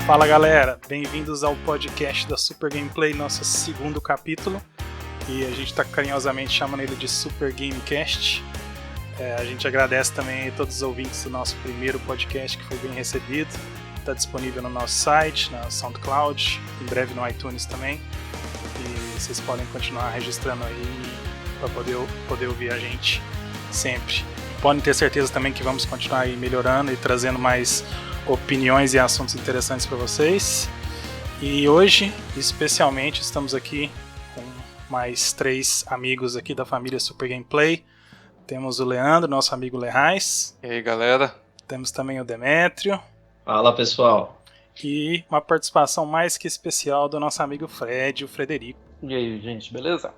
Fala galera, bem-vindos ao podcast da Super Gameplay, nosso segundo capítulo, e a gente está carinhosamente chamando ele de Super Gamecast. A gente agradece também a todos os ouvintes do nosso primeiro podcast, que foi bem recebido. Está disponível no nosso site, na SoundCloud, em breve no iTunes também, e vocês podem continuar registrando aí para poder ouvir a gente sempre. Podem ter certeza também que vamos continuar aí melhorando e trazendo mais opiniões e assuntos interessantes para vocês. E hoje, especialmente, estamos aqui com mais 3 amigos aqui da família Super Gameplay. Temos o Leandro, nosso amigo Lerrais. E aí, galera? Temos também o Demétrio. Fala, pessoal. E uma participação mais que especial do nosso amigo Fred, o Frederico. E aí, gente, beleza?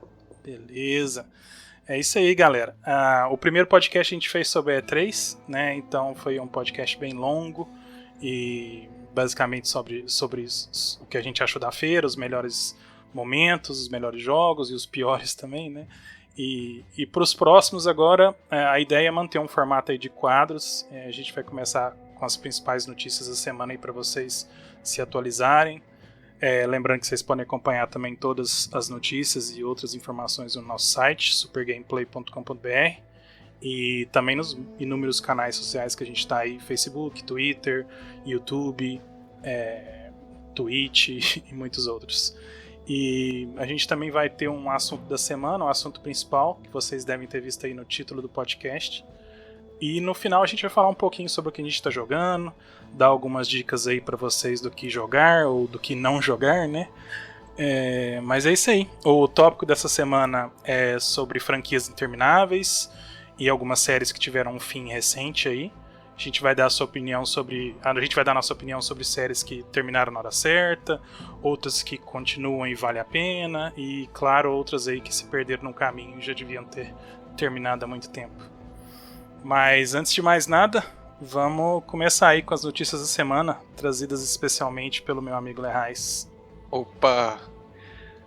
Beleza. É isso aí, galera. O primeiro podcast a gente fez sobre E3, né? Então foi um podcast bem longo e basicamente sobre o que a gente achou da feira, os melhores momentos, os melhores jogos e os piores também, né? E para os próximos agora, a ideia é manter um formato aí de quadros. A gente vai começar com as principais notícias da semana aí para vocês se atualizarem. Lembrando que vocês podem acompanhar também todas as notícias e outras informações no nosso site, supergameplay.com.br, e também nos inúmeros canais sociais que a gente está aí, Facebook, Twitter, YouTube, Twitch e muitos outros. E a gente também vai ter um assunto da semana, um assunto principal, que vocês devem ter visto aí no título do podcast. E no final a gente vai falar um pouquinho sobre o que a gente está jogando, dar algumas dicas aí para vocês do que jogar ou do que não jogar, né? Mas é isso aí. O tópico dessa semana é sobre franquias intermináveis e algumas séries que tiveram um fim recente aí. A gente vai dar nossa opinião sobre séries que terminaram na hora certa, outras que continuam e vale a pena, e claro, outras aí que se perderam no caminho e já deviam ter terminado há muito tempo. Mas antes de mais nada, vamos começar aí com as notícias da semana, trazidas especialmente pelo meu amigo Lerrais. Opa!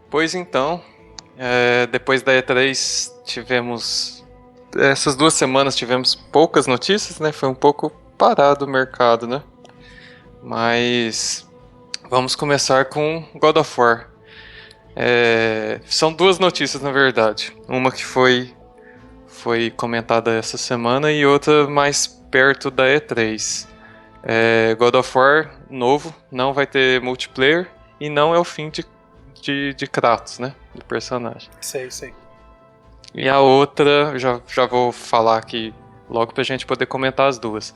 Pois então, depois da E3 tivemos... Essas 2 semanas tivemos poucas notícias, né? Foi um pouco parado o mercado, né? Mas vamos começar com God of War. São 2 notícias, na verdade. Uma que foi comentada essa semana e outra mais perto da E3. God of War novo, não vai ter multiplayer e não é o fim de Kratos, né? Do personagem. Sei. E a outra, já vou falar aqui logo pra gente poder comentar as 2.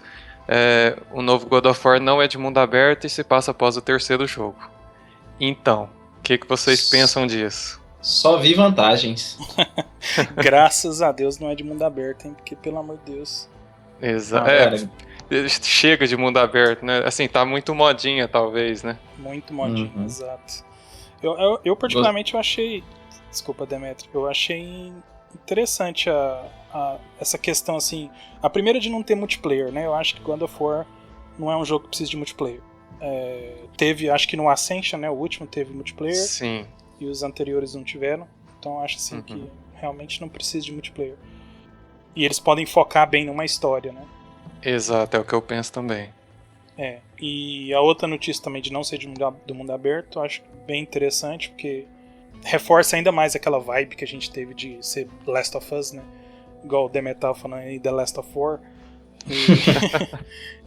O novo God of War não é de mundo aberto e se passa após o 3º jogo. Então, o que vocês pensam disso? Só vi vantagens. Graças a Deus não é de mundo aberto, hein? Porque, pelo amor de Deus. Exato. Chega de mundo aberto, né? Assim, tá muito modinha, talvez, né? Muito modinha, exato. Eu particularmente, eu achei... Desculpa, Demetrio. Eu achei interessante essa questão, assim... A primeira de não ter multiplayer, né? Eu acho que God of War não é um jogo que precisa de multiplayer. Teve, acho que no Ascension, né? O último teve multiplayer. Sim. E os anteriores não tiveram. Então eu acho assim que realmente não precisa de multiplayer. E eles podem focar bem numa história, né? Exato, é o que eu penso também. E a outra notícia também de não ser do mundo aberto, eu acho bem interessante, porque reforça ainda mais aquela vibe que a gente teve de ser Last of Us, né? Igual o Demetal falando aí, The Last of War.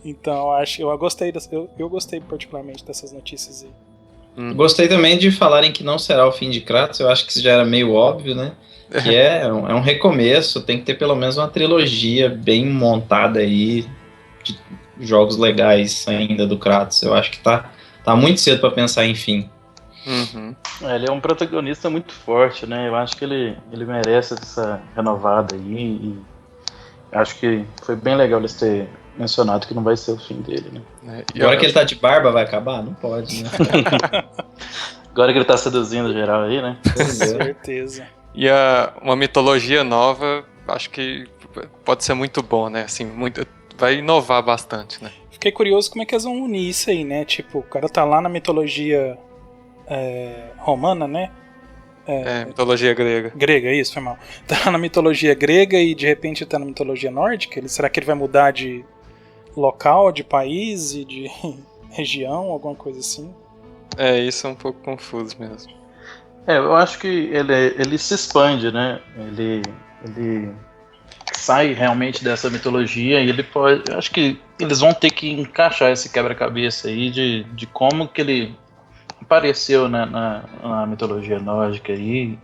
Então eu gostei particularmente dessas notícias aí. Gostei também de falarem que não será o fim de Kratos. Eu acho que isso já era meio óbvio, né? Que é um recomeço, tem que ter pelo menos uma trilogia bem montada aí, de jogos legais ainda do Kratos. Eu acho que tá muito cedo pra pensar em fim. Ele é um protagonista muito forte, né? Eu acho que ele merece essa renovada aí, e acho que foi bem legal eles terem mencionado que não vai ser o fim dele, né? Agora que ele tá de barba, vai acabar? Não pode, né? Agora que ele tá seduzindo geral aí, né? Com certeza. E uma mitologia nova, acho que pode ser muito bom, né? Assim, vai inovar bastante, né? Fiquei curioso como é que eles vão unir isso aí, né? Tipo, o cara tá lá na mitologia romana, né? Mitologia grega. Grega, isso, foi mal. Tá na mitologia grega e de repente tá na mitologia nórdica? Será que ele vai mudar de local, de país e de região, alguma coisa assim. Isso é um pouco confuso mesmo. Eu acho que ele se expande, né? Ele sai realmente dessa mitologia e ele pode. Eu acho que eles vão ter que encaixar esse quebra-cabeça aí de como que ele apareceu na mitologia nórdica aí.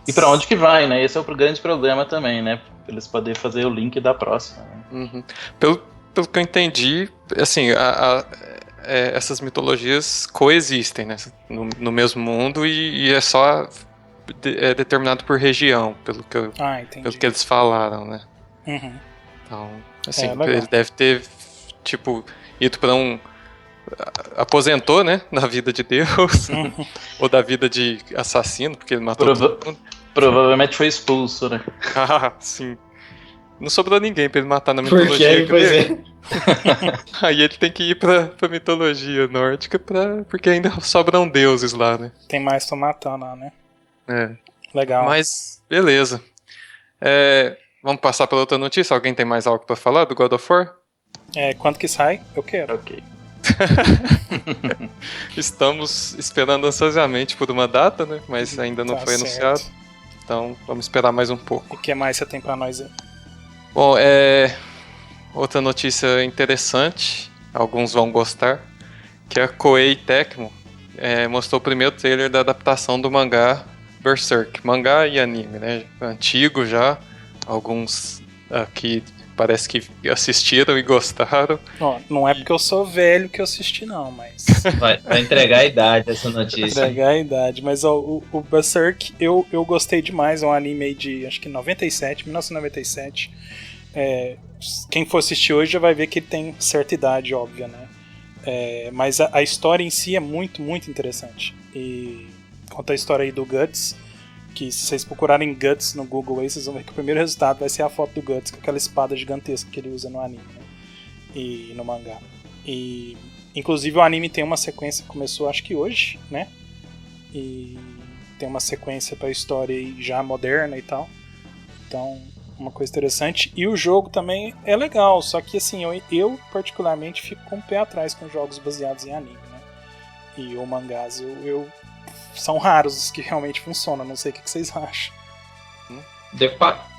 E pra onde que vai, né? Esse é o grande problema também, né? Pra eles poderem fazer o link da próxima. Né? Uhum. Pelo que eu entendi, assim, essas mitologias coexistem, né? No mesmo mundo e é só determinado por região, pelo que eles falaram, né? Uhum. Então, assim, legal. ele deve ter, tipo, ido pra aposentou, né, na vida de Deus, ou da vida de assassino, porque ele matou todo mundo. Provavelmente foi expulso, né? Sim. Não sobrou ninguém pra ele matar na mitologia grega. Aí ele tem que ir pra mitologia nórdica, porque ainda sobram deuses lá, né? Tem mais pra matar lá, né? Legal. Mas, beleza. Vamos passar pela outra notícia? Alguém tem mais algo pra falar do God of War? Quando que sai? Eu quero. Ok. Estamos esperando ansiosamente por uma data, né? Mas ainda não foi anunciado. Então vamos esperar mais um pouco. E o que mais você tem pra nós aí? Bom, outra notícia interessante, alguns vão gostar, que a Koei Tecmo mostrou o primeiro trailer da adaptação do mangá Berserk. Mangá e anime, né? Antigo já, alguns aqui parece que assistiram e gostaram. Não é porque eu sou velho que eu assisti não, mas... Vai entregar a idade essa notícia. Entregar a idade, mas o Berserk eu gostei demais, é um anime aí de acho que 1997. Quem for assistir hoje já vai ver que ele tem certa idade, óbvia, né? Mas a história em si é muito, muito interessante. E conta a história aí do Guts, que se vocês procurarem Guts no Google aí, vocês vão ver que o primeiro resultado vai ser a foto do Guts com aquela espada gigantesca que ele usa no anime, né? E no mangá. E inclusive o anime tem uma sequência que começou acho que hoje, né? E tem uma sequência pra história aí já moderna e tal. Então, uma coisa interessante. E o jogo também é legal, só que assim, eu particularmente fico com o pé atrás com jogos baseados em anime, né? E ou mangás, são raros os que realmente funcionam, não sei o que vocês acham.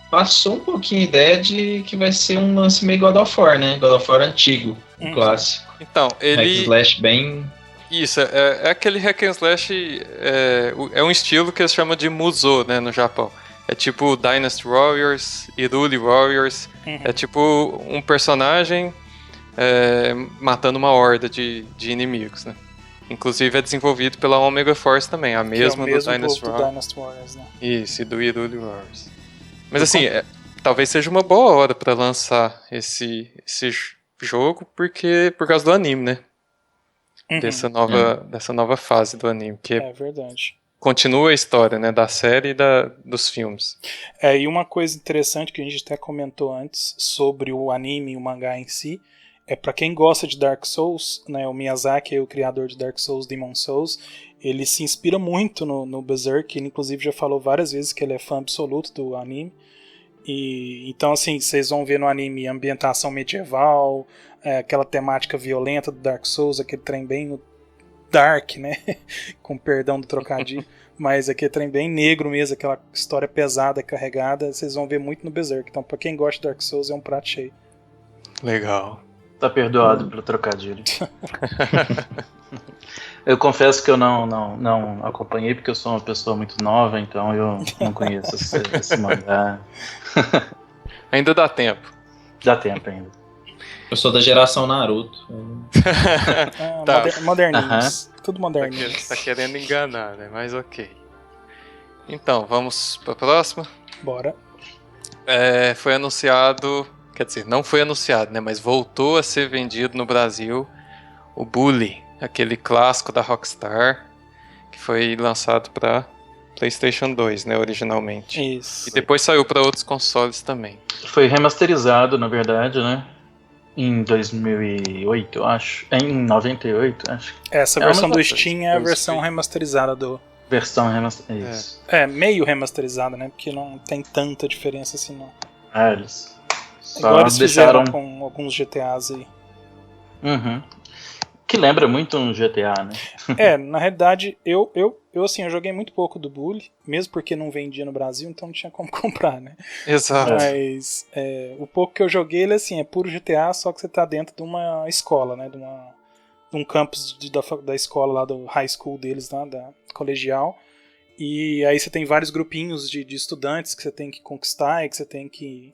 Passou um pouquinho a ideia de que vai ser um lance meio God of War, né? God of War antigo, um clássico. Então, ele... Hack and slash bem... Isso, é aquele hack and slash, é um estilo que eles chamam de Musou, né, no Japão. É tipo Dynasty Warriors, Hyrule Warriors, é tipo um personagem matando uma horda de inimigos, né. Inclusive é desenvolvido pela Omega Force também, a mesma do Dynasty Warriors, né? Isso, e do Hyrule Warriors. Mas assim, talvez seja uma boa hora pra lançar esse jogo, por causa do anime, né? Dessa nova fase do anime, que é verdade. Continua a história, né, da série e dos filmes. E uma coisa interessante que a gente até comentou antes sobre o anime e o mangá em si, pra quem gosta de Dark Souls, né, o Miyazaki, o criador de Dark Souls, Demon Souls, ele se inspira muito no Berserk, ele inclusive já falou várias vezes que ele é fã absoluto do anime. E então assim, vocês vão ver no anime ambientação medieval, aquela temática violenta do Dark Souls, aquele trem bem dark, né? Com perdão do trocadilho, mas aquele trem bem negro mesmo, aquela história pesada, carregada, vocês vão ver muito no Berserk. Então, pra quem gosta de Dark Souls, é um prato cheio. Legal. Tá perdoado pelo trocadilho. Eu confesso que eu não acompanhei porque eu sou uma pessoa muito nova, então eu não conheço esse mangá. Ainda dá tempo. Dá tempo ainda. Eu sou da geração Naruto. Tá. Moderninhos. Tudo moderninho. Tá querendo enganar, né? Mas ok. Então, vamos pra próxima? Bora. Foi anunciado... Quer dizer, não foi anunciado, né? Mas voltou a ser vendido no Brasil o Bully, aquele clássico da Rockstar, que foi lançado para PlayStation 2, né? Originalmente. Isso. E depois saiu para outros consoles também. Foi remasterizado, na verdade, né? Em 2008, eu acho. Em 98, acho. Essa versão do Steam é a versão remasterizada do... Versão remasterizada, isso. Meio remasterizada, né? Porque não tem tanta diferença assim, não. Eles igual eles fizeram com alguns GTAs aí. Uhum. Que lembra muito um GTA, né? Na realidade, eu joguei muito pouco do Bully, mesmo porque não vendia no Brasil, então não tinha como comprar, né? Exato. Mas o pouco que eu joguei, ele assim, é puro GTA, só que você tá dentro de uma escola, né? De um campus da escola lá, do high school deles, lá, da colegial. E aí você tem vários grupinhos de estudantes que você tem que conquistar e que você tem que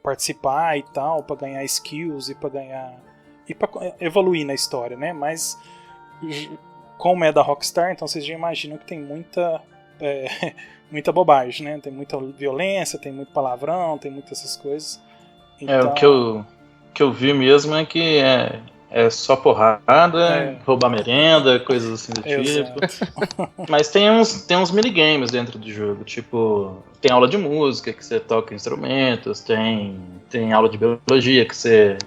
participar e tal, pra ganhar skills e pra evoluir na história, né? Mas como é da Rockstar, então vocês já imaginam que tem muita bobagem, né? Tem muita violência, tem muito palavrão, tem muitas essas coisas. Então, o que eu vi mesmo é que é só porrada, roubar merenda, coisas assim do tipo. Mas tem uns minigames dentro do jogo, tipo, tem aula de música que você toca instrumentos, tem aula de biologia que você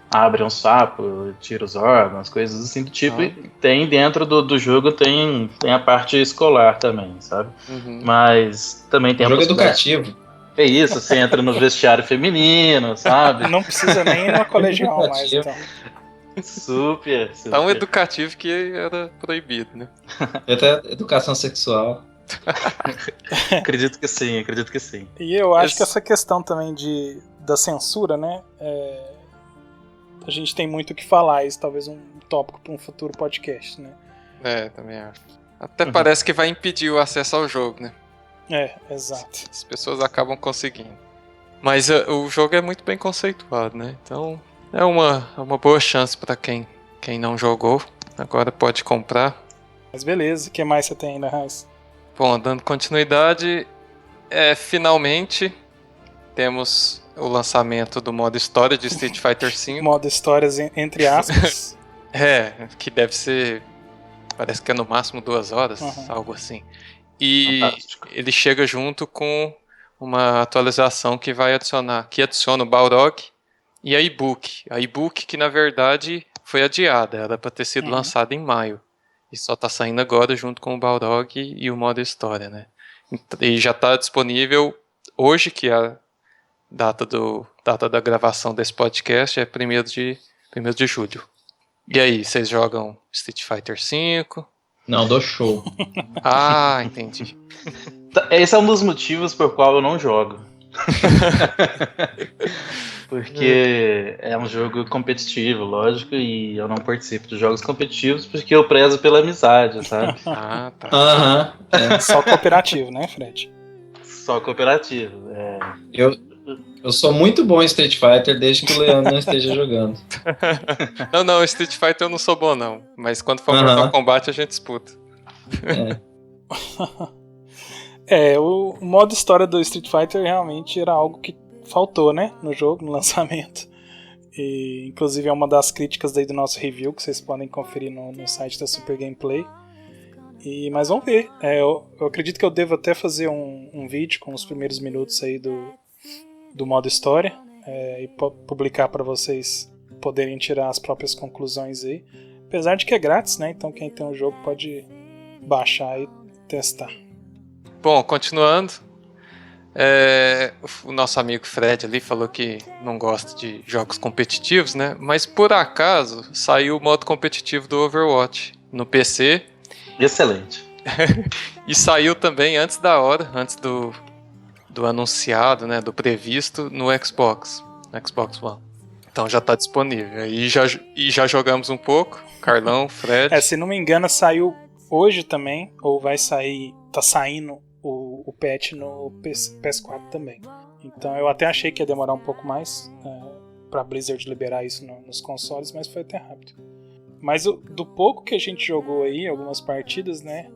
abre um sapo, tira os órgãos, coisas assim do tipo. E tem dentro do jogo, tem a parte escolar também, sabe? Uhum. Mas também tem jogo educativo. É isso, você entra no vestiário feminino, sabe? Não precisa nem ir no colegial mais, então. Super. Tão educativo que era proibido, né? Até educação sexual. Acredito que sim. E eu acho que essa questão também da censura, né? A gente tem muito o que falar, isso talvez um tópico para um futuro podcast, né? Também acho. Até parece que vai impedir o acesso ao jogo, né? Exato. As pessoas acabam conseguindo. Mas o jogo é muito bem conceituado, né? Então é uma boa chance para quem não jogou. Agora pode comprar. Mas beleza, o que mais você tem ainda, Raiz? Bom, dando continuidade, finalmente temos o lançamento do modo história de Street Fighter V. Modo histórias entre aspas. Que deve ser, parece que é no máximo 2 horas, algo assim. E fantástico. Ele chega junto com uma atualização que adiciona o Balrog e a e-book. A e-book que na verdade foi adiada, era para ter sido lançada em maio. E só está saindo agora junto com o Balrog e o modo história, né? E já está disponível hoje, que é a data da gravação desse podcast, é 1º de julho. E aí, vocês jogam Street Fighter V? Não, dou show. Ah, entendi. Esse é um dos motivos por qual eu não jogo. Porque é um jogo competitivo, lógico, e eu não participo de jogos competitivos porque eu prezo pela amizade, sabe? Ah, tá. Só cooperativo, né, Fred? Só cooperativo, Eu sou muito bom em Street Fighter desde que o Leandro não esteja jogando. Não, Street Fighter eu não sou bom não, mas quando for Mortal Kombat a gente disputa. O modo história do Street Fighter realmente era algo que faltou, né, no jogo, no lançamento. E, inclusive é uma das críticas daí do nosso review, que vocês podem conferir no site da Super Gameplay. Mas vamos ver. Eu acredito que eu devo até fazer um vídeo com os primeiros minutos aí do modo história e publicar para vocês poderem tirar as próprias conclusões aí. Apesar de que é grátis, né? Então quem tem o jogo pode baixar e testar. Bom, continuando. O nosso amigo Fred ali falou que não gosta de jogos competitivos, né? Mas por acaso saiu o modo competitivo do Overwatch no PC. Excelente. E saiu também antes da hora, antes do anunciado, né, do previsto no Xbox One. Então já está disponível. E já jogamos um pouco, Carlão, Fred. Se não me engano, saiu hoje também, ou vai sair, tá saindo o patch no PS4 também. Então eu até achei que ia demorar um pouco mais pra Blizzard liberar isso nos consoles, mas foi até rápido. Mas do pouco que a gente jogou aí, algumas partidas, né?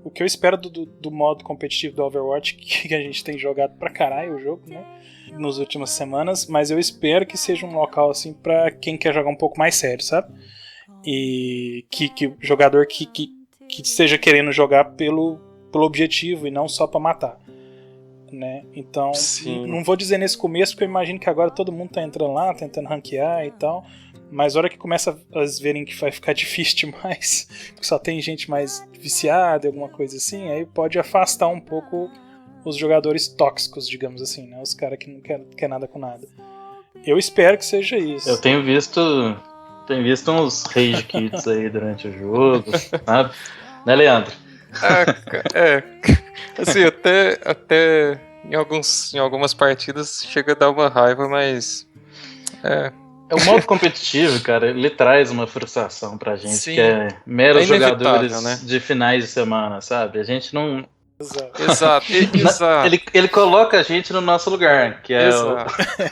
O que eu espero do modo competitivo do Overwatch, que a gente tem jogado pra caralho o jogo, né? Nas últimas semanas, mas eu espero que seja um local assim pra quem quer jogar um pouco mais sério, sabe? E que jogador que esteja querendo jogar pelo objetivo e não só pra matar, né? Então, não vou dizer nesse começo, porque eu imagino que agora todo mundo tá entrando lá, tentando ranquear e tal. Mas a hora que começa a verem que vai ficar difícil demais, porque só tem gente mais viciada, alguma coisa assim, aí pode afastar um pouco os jogadores tóxicos, digamos assim, né? Os caras que não quer nada com nada. Eu espero que seja isso. Eu tenho visto uns rage kits aí durante o jogo, sabe? Né, Leandro? Assim, até em algumas partidas chega a dar uma raiva, mas O modo competitivo, cara, ele traz uma frustração pra gente, sim, que é meros inevitável, jogadores, né? De finais de semana, sabe? A gente não... Exato. Ele coloca a gente no nosso lugar, que é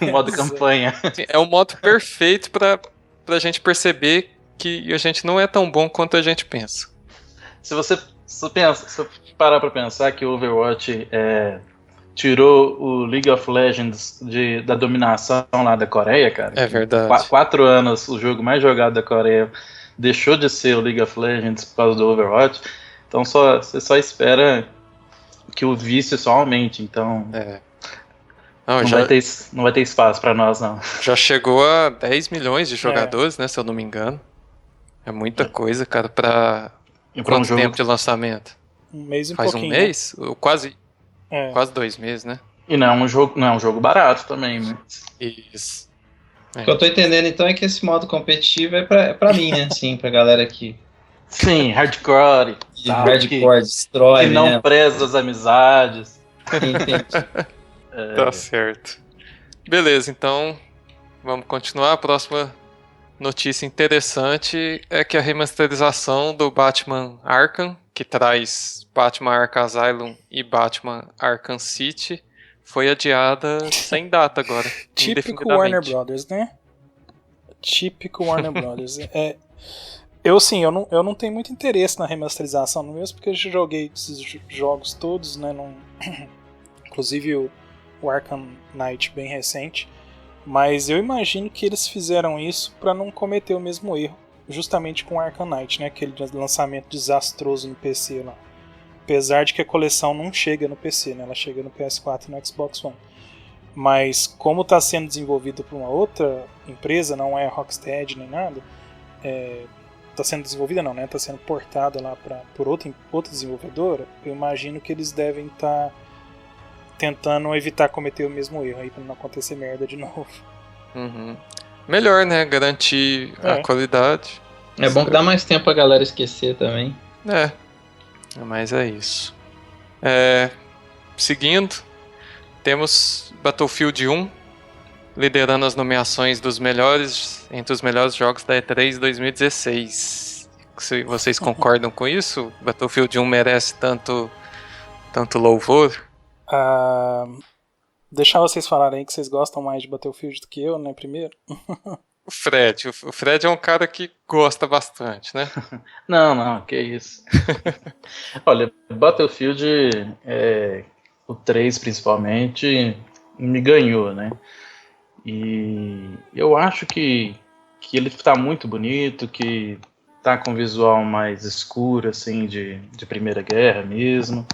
o modo Exato. campanha. Sim, é o modo perfeito pra gente perceber que a gente não é tão bom quanto a gente pensa. Se você parar pra pensar que o Overwatch tirou o League of Legends da dominação lá da Coreia, cara. É verdade. 4 anos, o jogo mais jogado da Coreia deixou de ser o League of Legends por causa do Overwatch. Então você só espera que o vício só aumente. Então não vai ter espaço pra nós, não. Já chegou a 10 milhões de jogadores, né? Se eu não me engano. É muita coisa, cara, pra quanto tempo de lançamento? Um mês e Faz pouquinho. um mês? Quase 2 meses, né? E não é um jogo barato também, né? Isso. O que eu tô entendendo então é que esse modo competitivo é pra mim, né? Sim, pra galera que Sim, hardcore. hardcore destrói, que não né? preza as amizades. Entendi. Tá certo. Beleza, então vamos continuar. A próxima notícia interessante é que a remasterização do Batman Arkham, que traz Batman Arkham Asylum e Batman Arkham City, foi adiada sem data agora. Típico Warner Brothers, né? Típico Warner Brothers. Eu não tenho muito interesse na remasterização, mesmo porque eu já joguei esses jogos todos, né? Inclusive o Arkham Knight bem recente. Mas eu imagino que eles fizeram isso para não cometer o mesmo erro, justamente com o Arkham Knight, né? Aquele lançamento desastroso no PC lá. Apesar de que a coleção não chega no PC, né? Ela chega no PS4 e no Xbox One. Mas como está sendo desenvolvido por uma outra empresa, não é Rocksteady nem nada, está sendo desenvolvida não, né? Está sendo portada lá por outra desenvolvedora. Eu imagino que eles devem estar tentando evitar cometer o mesmo erro aí para não acontecer merda de novo. Uhum. Melhor, né? Garantir a qualidade. É bom que dá mais tempo a galera esquecer também. Mas é isso. Seguindo, temos Battlefield 1 liderando as nomeações entre os melhores jogos da E3 2016. Se vocês concordam com isso? Battlefield 1 merece tanto louvor? Deixar vocês falarem aí que vocês gostam mais de Battlefield do que eu, né? Primeiro. O Fred é um cara que gosta bastante, né? Não, que isso. Olha, Battlefield, o 3 principalmente, me ganhou, né? E eu acho que ele tá muito bonito, que tá com visual mais escuro, assim, de Primeira Guerra mesmo.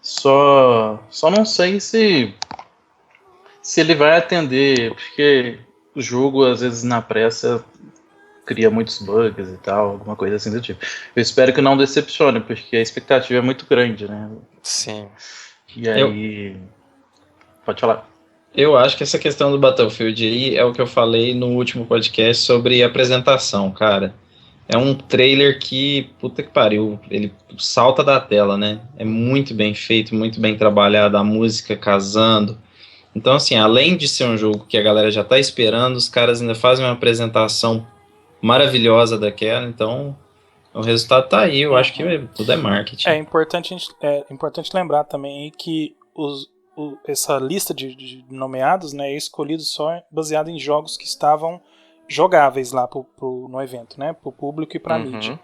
Só não sei se ele vai atender, porque o jogo, às vezes, na pressa, cria muitos bugs e tal, alguma coisa assim do tipo. Eu espero que não decepcione, porque a expectativa é muito grande, né? Sim. E aí... Pode falar. Eu acho que essa questão do Battlefield aí é o que eu falei no último podcast sobre apresentação, cara. É um trailer que, puta que pariu, ele salta da tela, né? É muito bem feito, muito bem trabalhado, a música casando. Então, assim, além de ser um jogo que a galera já tá esperando, os caras ainda fazem uma apresentação maravilhosa daquela, então o resultado tá aí, eu acho que tudo é marketing. É importante lembrar também que essa lista de nomeados, né, é escolhido só baseado em jogos que estavam jogáveis lá no evento, né, pro público e pra mídia.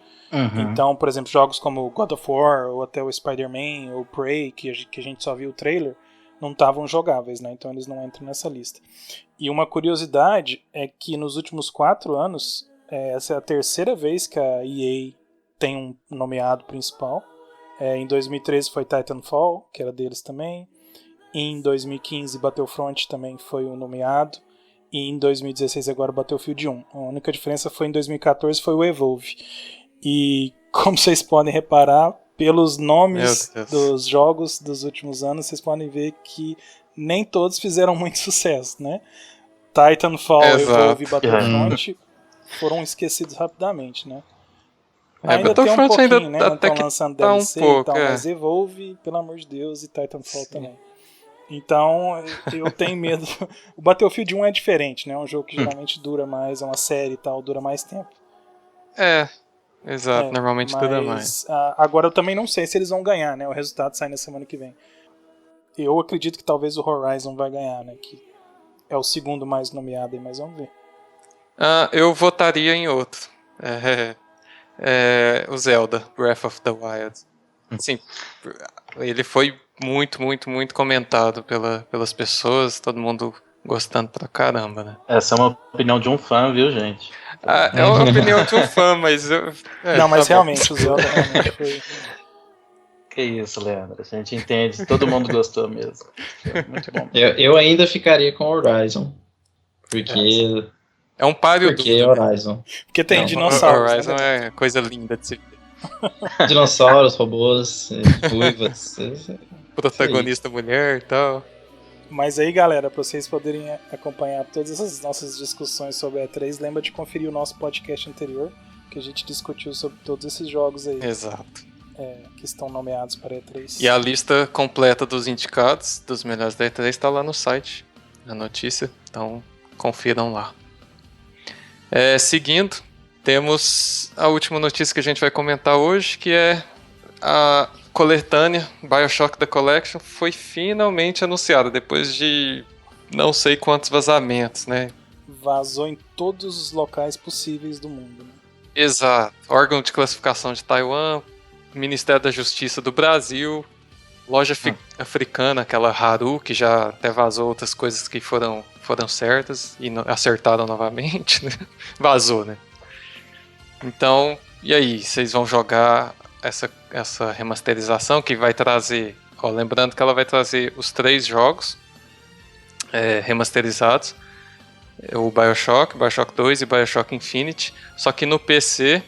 Então, por exemplo, jogos como God of War, ou até o Spider-Man, ou Prey, que a gente só viu o trailer, não estavam jogáveis, né, então eles não entram nessa lista. E uma curiosidade é que nos últimos 4 anos, essa é a terceira vez que a EA tem um nomeado principal. Em 2013 foi Titanfall, que era deles também. Em 2015, Battlefront também foi um nomeado. E em 2016 agora Battlefield 1. A única diferença foi em 2014 foi o Evolve. E como vocês podem reparar, pelos nomes dos jogos dos últimos anos, vocês podem ver que nem todos fizeram muito sucesso, né? Titanfall, Exato. Evolve e Battlefront foram esquecidos rapidamente, né? Ainda tem um Battlefront pouquinho, ainda né? Não até estão que lançando tá DLC um pouco, e tal, mas Evolve, pelo amor de Deus, e Titanfall também. Então, eu tenho medo. O Battlefield 1 é diferente, né? É um jogo que geralmente dura mais, é uma série e tal, dura mais tempo. Exato, normalmente dura mais. Agora eu também não sei se eles vão ganhar, né? O resultado sai na semana que vem. Eu acredito que talvez o Horizon vai ganhar, né? Que é o segundo mais nomeado aí, mas vamos ver. Eu votaria em outro. O Zelda, Breath of the Wild. Sim, ele foi muito, muito, muito comentado pelas pessoas, todo mundo gostando pra caramba, né? Essa é uma opinião de um fã, viu, gente? É uma opinião de um fã, mas não, mas tá realmente, o Zelda realmente foi... Que isso, Leandro. A gente entende, todo mundo gostou mesmo. Foi muito bom. Eu ainda ficaria com Horizon. Porque... É um páreo Porque duro, né? Horizon. Porque tem Não, dinossauros, Horizon né? é coisa linda de se ver. Dinossauros, robôs, ruivas. Protagonista mulher e tal. Mas aí, galera, para vocês poderem acompanhar todas essas nossas discussões sobre a E3, lembra de conferir o nosso podcast anterior, que a gente discutiu sobre todos esses jogos aí. Exato. Que estão nomeados para a E3. E a lista completa dos indicados, dos melhores da E3, está lá no site, na notícia, então confiram lá. Seguindo, temos a última notícia que a gente vai comentar hoje, que é a coletânea BioShock The Collection foi finalmente anunciada, depois de não sei quantos vazamentos, né? Vazou em todos os locais possíveis do mundo. Né? Exato. Órgão de classificação de Taiwan, Ministério da Justiça do Brasil, loja africana, aquela Haru, que já até vazou outras coisas que foram certas e acertaram novamente, né? Vazou, né? Então, e aí? Vocês vão jogar essa remasterização que vai trazer... lembrando que ela vai trazer os 3 jogos remasterizados. O BioShock 2 e BioShock Infinite. Só que no PC...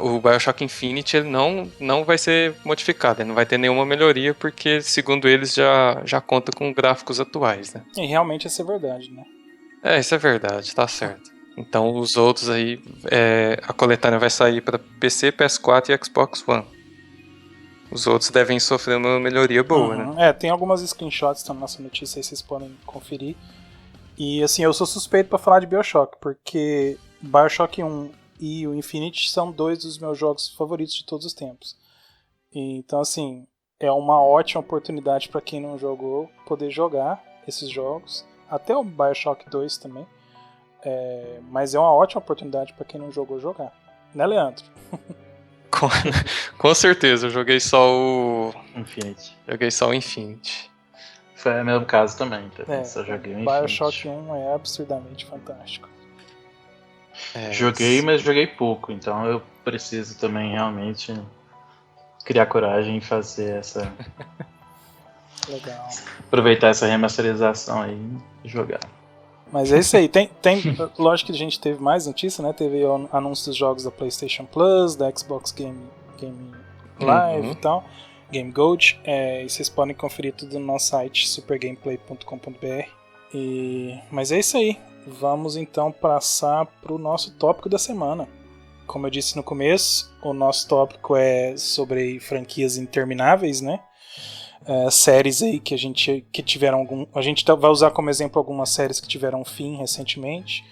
o BioShock Infinite ele não vai ser modificado, ele não vai ter nenhuma melhoria, porque, segundo eles, já conta com gráficos atuais, né? E realmente isso é verdade, né? Isso é verdade, tá certo. Então, os outros aí, a coletânea vai sair para PC, PS4 e Xbox One. Os outros devem sofrer uma melhoria boa, né? Tem algumas screenshots na nossa notícia aí, vocês podem conferir. E, assim, eu sou suspeito para falar de BioShock, porque BioShock 1 e o Infinite são 2 dos meus jogos favoritos de todos os tempos. Então, assim, é uma ótima oportunidade para quem não jogou poder jogar esses jogos. Até o BioShock 2 também. Mas é uma ótima oportunidade para quem não jogou jogar. Né, Leandro? Com certeza, eu joguei só o Infinite. Joguei só o Infinite. Foi o meu caso também, só joguei o Infinite. BioShock 1 é absurdamente fantástico. Joguei, mas joguei pouco, então eu preciso também realmente criar coragem e fazer essa... Legal. Aproveitar essa remasterização aí e jogar. Mas é isso aí. Lógico que a gente teve mais notícia, né? Teve o anúncio dos jogos da PlayStation Plus, da Xbox Game Live e tal, Game Gold. E vocês podem conferir tudo no nosso site supergameplay.com.br. Mas é isso aí. Vamos então passar para o nosso tópico da semana. Como eu disse no começo, o nosso tópico é sobre franquias intermináveis, né? Séries aí que tiveram a gente vai usar como exemplo algumas séries que tiveram fim recentemente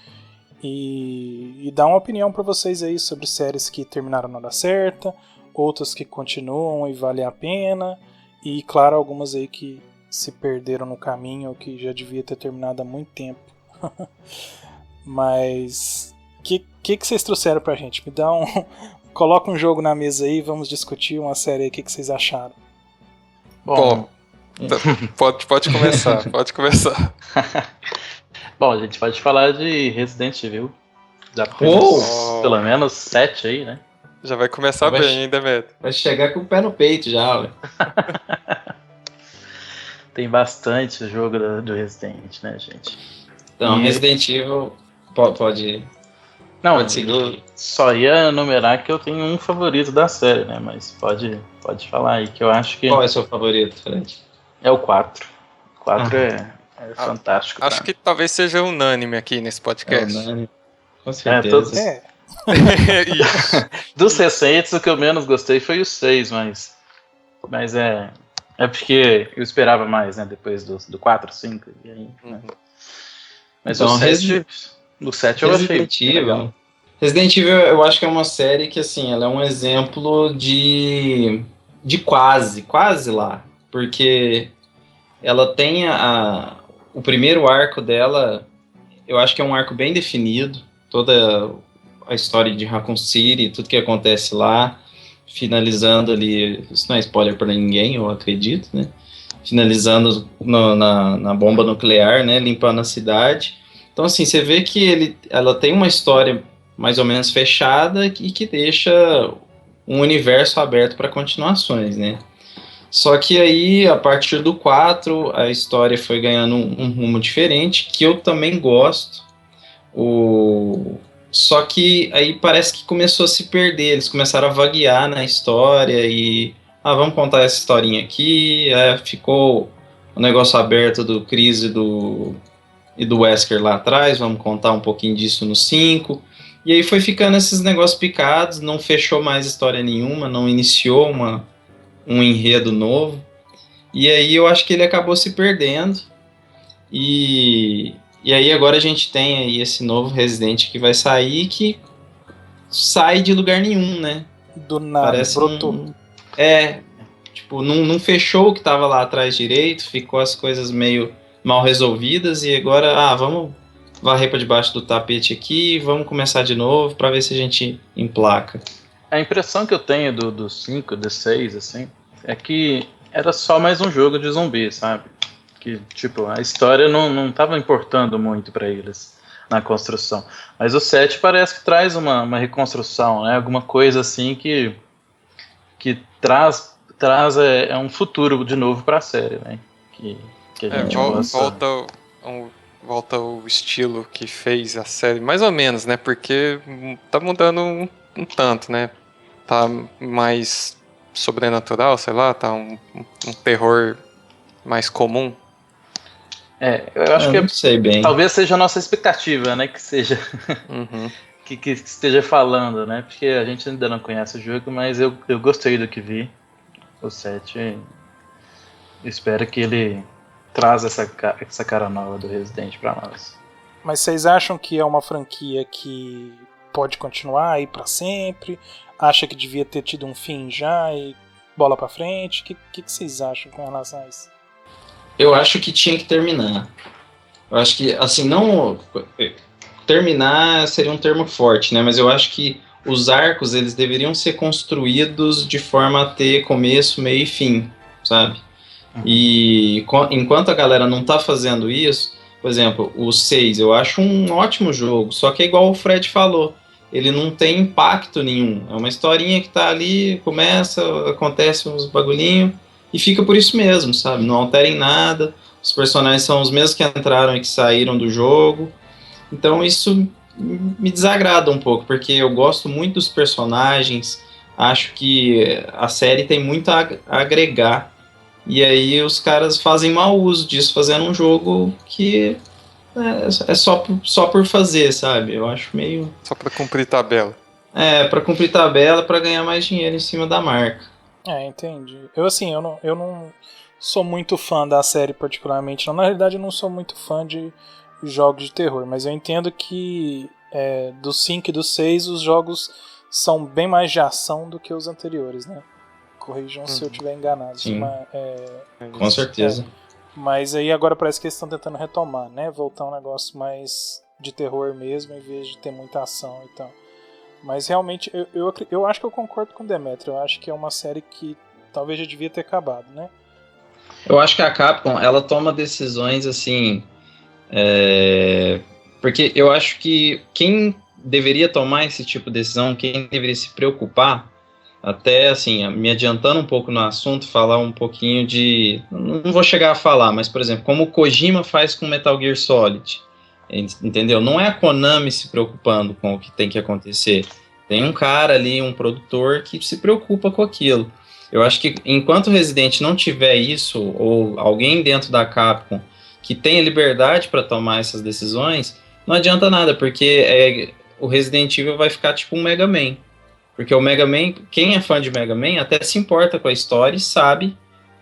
e dar uma opinião para vocês aí sobre séries que terminaram na hora certa, outras que continuam e valem a pena, e claro, algumas aí que se perderam no caminho ou que já devia ter terminado há muito tempo. Mas que vocês trouxeram pra gente? Coloca um jogo na mesa aí, vamos discutir uma série aí, o que vocês acharam? Bom, pode começar, pode começar. Bom, a gente pode falar de Resident Evil. Já temos pelo menos 7 aí, né? Já vai começar bem, hein, Demetrio? Vai chegar com o pé no peito já, ué. Tem bastante jogo do Resident, né, gente? Então, Resident Evil pode... Não, pode seguir. Eu só ia enumerar que eu tenho um favorito da série, né? Mas pode falar aí, que eu acho que... Qual é o seu favorito, Fred? É o 4. O 4 É fantástico. Acho que talvez seja unânime aqui nesse podcast. Com certeza. Todos... Isso. Dos recentes, o que eu menos gostei foi o 6, mas é porque eu esperava mais, né? Depois do 4, 5. E aí, né? Mas então, o 7 eu achei legal. Resident Evil, eu acho que é uma série que, assim, ela é um exemplo de quase lá. Porque ela tem o primeiro arco dela, eu acho que é um arco bem definido. Toda a história de Raccoon City, tudo que acontece lá, finalizando ali, isso não é spoiler para ninguém, eu acredito, né? Finalizando na bomba nuclear, né? Limpando a cidade. Então, assim, você vê que ela tem uma história mais ou menos fechada e que deixa um universo aberto para continuações, né? Só que aí, a partir do 4, a história foi ganhando um rumo diferente, que eu também gosto. Só que aí parece que começou a se perder, eles começaram a vaguear na história e... vamos contar essa historinha aqui, ficou o negócio aberto do Chris e do Wesker lá atrás, vamos contar um pouquinho disso no 5. E aí foi ficando esses negócios picados, não fechou mais história nenhuma, não iniciou um enredo novo. E aí eu acho que ele acabou se perdendo. E aí agora a gente tem aí esse novo Resident que vai sair, que sai de lugar nenhum, né? Do nada, parece brotou. Tipo, não fechou o que tava lá atrás direito, ficou as coisas meio mal resolvidas, e agora, vamos varrer para debaixo do tapete aqui, vamos começar de novo para ver se a gente emplaca. A impressão que eu tenho do 5, do 6, assim, é que era só mais um jogo de zumbi, sabe? Que, tipo, a história não tava importando muito para eles na construção. Mas o 7 parece que traz uma reconstrução, né? Alguma coisa assim que traz um futuro de novo para a série, né? Que a gente volta o estilo que fez a série, mais ou menos, né? Porque tá mudando um tanto, né? Tá mais sobrenatural, sei lá, tá um terror mais comum. Eu acho que não sei bem. Talvez seja a nossa expectativa, né? Que seja que esteja falando, né? Porque a gente ainda não conhece o jogo, mas eu gostei do que vi. O 7, espero que ele traz essa cara nova do Resident pra nós. Mas vocês acham que é uma franquia que pode continuar aí pra sempre? Acha que devia ter tido um fim já e bola pra frente? O que vocês acham com relação a isso? Eu acho que tinha que terminar. Eu acho que, assim, não... Terminar seria um termo forte, né? Mas eu acho que os arcos, eles deveriam ser construídos de forma a ter começo, meio e fim, sabe? E enquanto a galera não tá fazendo isso, por exemplo, o 6 eu acho um ótimo jogo, só que é igual o Fred falou, ele não tem impacto nenhum, é uma historinha que tá ali, acontece uns bagulhinhos e fica por isso mesmo, sabe? Não altera em nada, os personagens são os mesmos que entraram e que saíram do jogo, então isso me desagrada um pouco, porque eu gosto muito dos personagens, acho que a série tem muito a agregar, e aí os caras fazem mau uso disso, fazendo um jogo que é só por fazer, sabe? Eu acho meio... Só pra cumprir tabela. Pra cumprir tabela, pra ganhar mais dinheiro em cima da marca. Entendi. Eu não sou muito fã da série particularmente, não. Na realidade eu não sou muito fã de jogos de terror, mas eu entendo que do 5 e do 6 os jogos são bem mais de ação do que os anteriores, né? Corrijam se eu estiver enganado. Sim, com certeza. Mas aí agora parece que eles estão tentando retomar, né? Voltar um negócio mais de terror mesmo, em vez de ter muita ação e tal. Mas realmente, eu acho que eu concordo com o Demetrio. Eu acho que é uma série que talvez já devia ter acabado, né? Eu acho que a Capcom, ela toma decisões assim... Porque eu acho que quem deveria tomar esse tipo de decisão, quem deveria se preocupar, até assim, me adiantando um pouco no assunto, falar um pouquinho de... Não vou chegar a falar, mas por exemplo, como o Kojima faz com Metal Gear Solid, entendeu? Não é a Konami se preocupando com o que tem que acontecer, tem um cara ali, um produtor que se preocupa com aquilo. Eu acho que enquanto o Resident não tiver isso, ou alguém dentro da Capcom que tenha liberdade para tomar essas decisões, não adianta nada, porque o Resident Evil vai ficar tipo um Mega Man. Porque o Mega Man, quem é fã de Mega Man até se importa com a história e sabe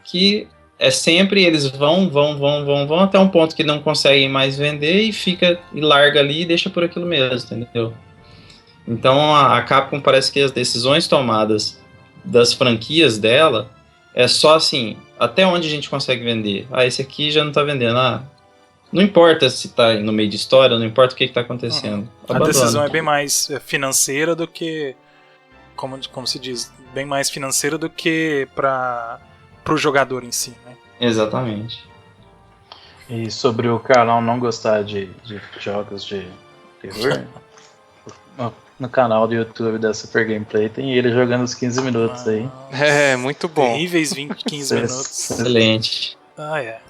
que é sempre eles vão até um ponto que não conseguem mais vender e larga ali e deixa por aquilo mesmo, entendeu? Então a Capcom parece que as decisões tomadas das franquias dela é só assim, até onde a gente consegue vender? Esse aqui já não tá vendendo. Não importa se tá no meio de história, não importa o que tá acontecendo. A decisão é bem mais financeira do que, como se diz, bem mais financeira do que pro jogador em si, né? Exatamente. E sobre o canal não gostar de jogos de terror, no canal do YouTube da Super Gameplay tem ele jogando os 15 minutos aí. Muito bom. Terríveis 15 minutos. Excelente.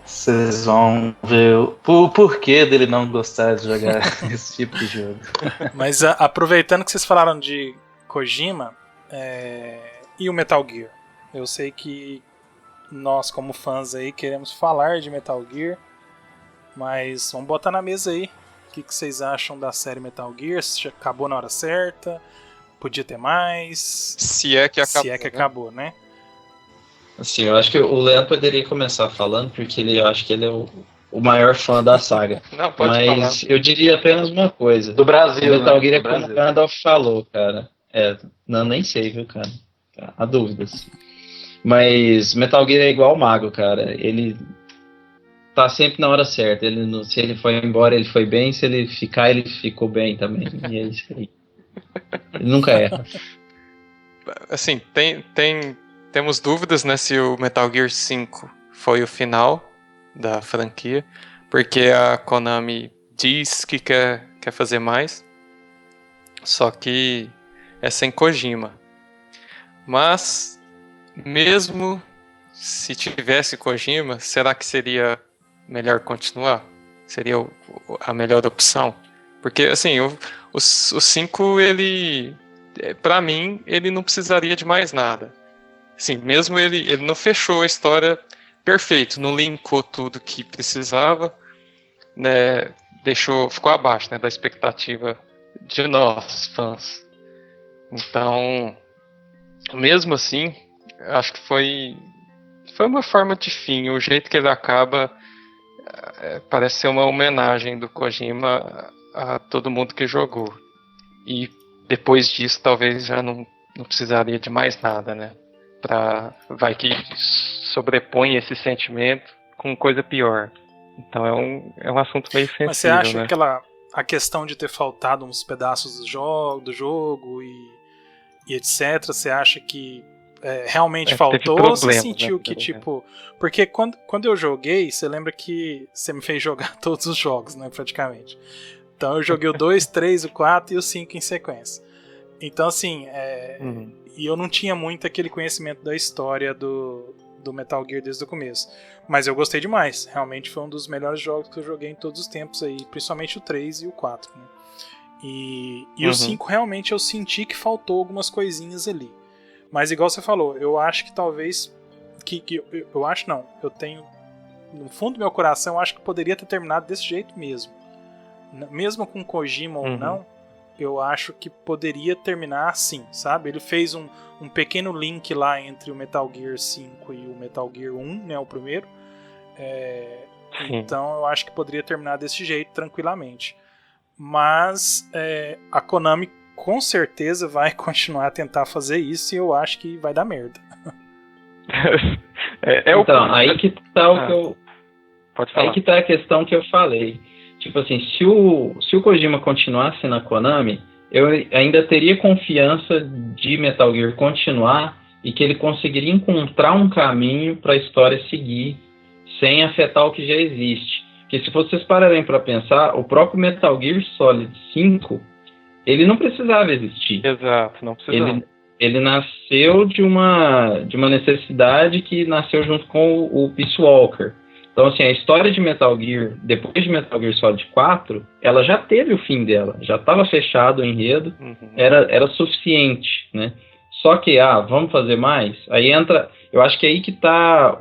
Vocês vão ver o porquê dele não gostar de jogar esse tipo de jogo. Mas aproveitando que vocês falaram de Kojima e o Metal Gear, eu sei que nós, como fãs aí, queremos falar de Metal Gear, mas vamos botar na mesa aí. O que vocês acham da série Metal Gear? Se acabou na hora certa? Podia ter mais? Se é que acabou. Se é que acabou, né? Assim, eu acho que o Leandro poderia começar falando, porque eu acho que ele é o maior fã da saga. Não, pode falar. Eu diria apenas uma coisa. Do Brasil, o Metal Gear é como como o Gandalf falou, cara. Não, nem sei, viu, cara. Há dúvidas. Mas Metal Gear é igual o Mago, cara. Ele tá sempre na hora certa. Se ele foi embora, ele foi bem. Se ele ficar, ele ficou bem também. E é isso aí. Ele nunca erra. Assim, temos dúvidas, né, se o Metal Gear 5 foi o final da franquia, porque a Konami diz que quer fazer mais, só que é sem Kojima. Mas, mesmo se tivesse Kojima, será que seria melhor continuar? Seria a melhor opção? Porque, assim, o 5, ele, pra mim, ele não precisaria de mais nada. Assim, mesmo ele não fechou a história perfeito, não linkou tudo que precisava, né, ficou abaixo, né, da expectativa de nós, fãs. Então, mesmo assim, acho que foi uma forma de fim. O jeito que ele acaba parece ser uma homenagem do Kojima a todo mundo que jogou. E depois disso, talvez já não precisaria de mais nada, né? Vai que sobrepõe esse sentimento com coisa pior. Então é um assunto meio sensível. Mas você acha, né? que a questão de ter faltado uns pedaços do jogo e etc, você acha que realmente faltou? Ou você sentiu, né, que tipo... Porque quando eu joguei, você lembra que você me fez jogar todos os jogos, né, praticamente. Então eu joguei o 2, 3, o 4 e o 5 em sequência. Então assim, e eu não tinha muito aquele conhecimento da história do Metal Gear desde o começo. Mas eu gostei demais. Realmente foi um dos melhores jogos que eu joguei em todos os tempos aí, principalmente o 3 e o 4, né? E o 5 realmente eu senti que faltou algumas coisinhas ali. Mas igual você falou, eu acho que talvez eu acho não, eu tenho no fundo do meu coração, eu acho que poderia ter terminado desse jeito mesmo. Mesmo com Kojima ou não, eu acho que poderia terminar assim, sabe? Ele fez um pequeno link lá entre o Metal Gear 5 e o Metal Gear 1, né, o primeiro. Então eu acho que poderia terminar desse jeito, tranquilamente. Mas a Konami com certeza vai continuar a tentar fazer isso e eu acho que vai dar merda. Então, aí que tá o que eu... Pode falar. Aí que tá a questão que eu falei. Tipo assim, se o Kojima continuasse na Konami, eu ainda teria confiança de Metal Gear continuar e que ele conseguiria encontrar um caminho para a história seguir sem afetar o que já existe. Porque se vocês pararem para pensar, o próprio Metal Gear Solid 5, ele não precisava existir. Exato, não precisava. Ele nasceu de uma necessidade que nasceu junto com o Peace Walker. Então, assim, a história de Metal Gear, depois de Metal Gear Solid 4, ela já teve o fim dela. Já estava fechado o enredo, era suficiente, né? Só que, vamos fazer mais? Aí entra, eu acho que é aí que tá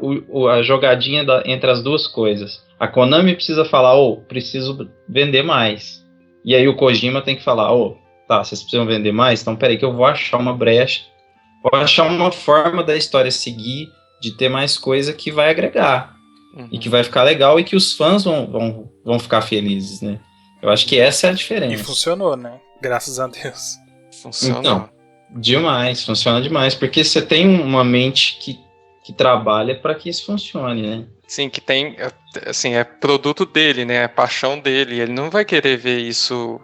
a jogadinha entre as duas coisas. A Konami precisa falar, preciso vender mais. E aí o Kojima tem que falar, tá, vocês precisam vender mais? Então peraí que eu vou achar uma brecha, vou achar uma forma da história seguir, de ter mais coisa que vai agregar. E que vai ficar legal e que os fãs vão ficar felizes, né? Eu acho que essa é a diferença. E funcionou, né? Graças a Deus. Funcionou. Então, demais, funciona demais, porque você tem uma mente que trabalha para que isso funcione, né? Sim, que tem, assim, é produto dele, né? É paixão dele. Ele não vai querer ver isso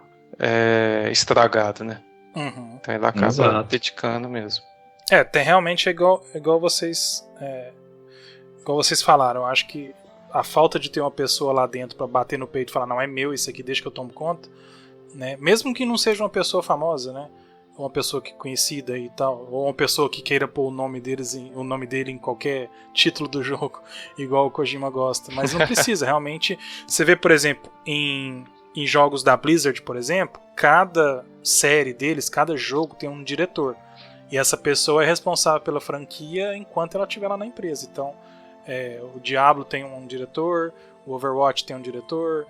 estragado, né? Uhum. Então ele acaba dedicando mesmo. Tem realmente igual vocês falaram. Eu acho que a falta de ter uma pessoa lá dentro para bater no peito e falar, não, é meu isso aqui, deixa que eu tomo conta, né? Mesmo que não seja uma pessoa famosa, né? Uma pessoa que conhecida e tal, ou uma pessoa que queira pôr o nome dele em qualquer título do jogo, igual o Kojima gosta, mas não precisa, realmente. Você vê, por exemplo, em jogos da Blizzard, por exemplo, cada série deles, cada jogo tem um diretor, e essa pessoa é responsável pela franquia enquanto ela estiver lá na empresa. Então, o Diablo tem um diretor, o Overwatch tem um diretor,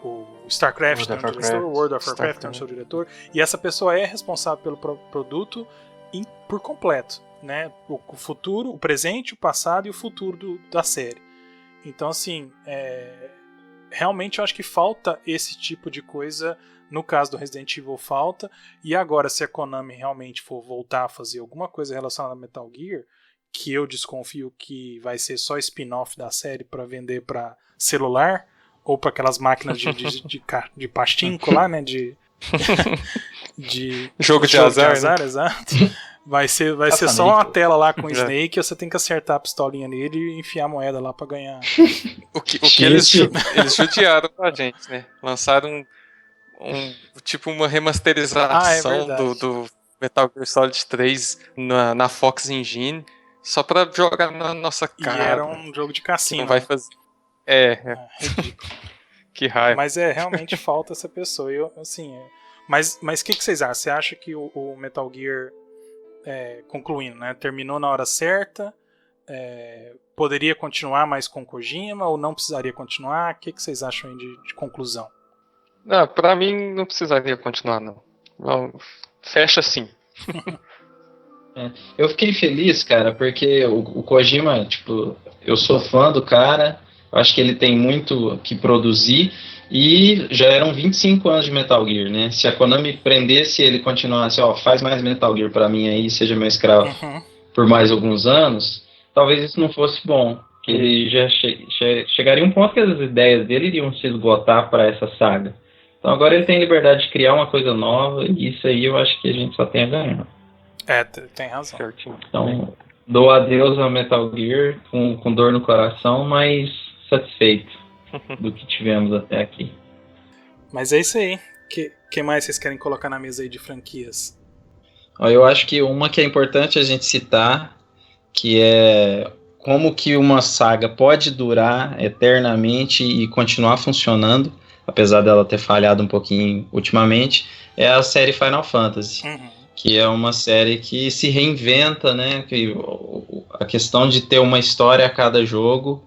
o StarCraft tem um diretor, o World of Warcraft tem o seu diretor, e essa pessoa é responsável pelo produto por completo, né? O futuro, o presente, o passado e o futuro da série. Então, assim, realmente eu acho que falta esse tipo de coisa. No caso do Resident Evil falta, e agora se a Konami realmente for voltar a fazer alguma coisa relacionada a Metal Gear, que eu desconfio que vai ser só spin-off da série para vender para celular, ou para aquelas máquinas de pastinco lá, né? De jogo de azar, né? Exato. Vai ser só uma tela lá com o Snake, e você tem que acertar a pistolinha nele e enfiar a moeda lá para ganhar. O que eles judiaram pra gente, né? Lançaram tipo uma remasterização do Metal Gear Solid 3 na Fox Engine, só pra jogar na nossa cara. E era um jogo de cassino. Não vai fazer. Ridículo. Que raiva. Mas realmente falta essa pessoa. Mas o que vocês acham? Você acha que o Metal Gear, concluindo, né, terminou na hora certa? Poderia continuar mais com Kojima ou não precisaria continuar? O que vocês acham aí de conclusão? Não, pra mim não precisaria continuar, não. Fecha sim. Eu fiquei feliz, cara, porque o Kojima, tipo, eu sou fã do cara, eu acho que ele tem muito que produzir, e já eram 25 anos de Metal Gear, né? Se a Konami prendesse ele continuasse, faz mais Metal Gear pra mim aí, seja meu escravo por mais alguns anos, talvez isso não fosse bom. Que ele já chegaria um ponto que as ideias dele iriam se esgotar para essa saga. Então agora ele tem liberdade de criar uma coisa nova, e isso aí eu acho que a gente só tem a ganhar. Tem razão. Certinho. Então, dou adeus a Metal Gear com dor no coração, mas satisfeito do que tivemos até aqui. Mas é isso aí. Que mais vocês querem colocar na mesa aí de franquias? Eu acho que uma que é importante a gente citar, que é como que uma saga pode durar eternamente e continuar funcionando, apesar dela ter falhado um pouquinho ultimamente, é a série Final Fantasy. Que é uma série que se reinventa, né? Que a questão de ter uma história a cada jogo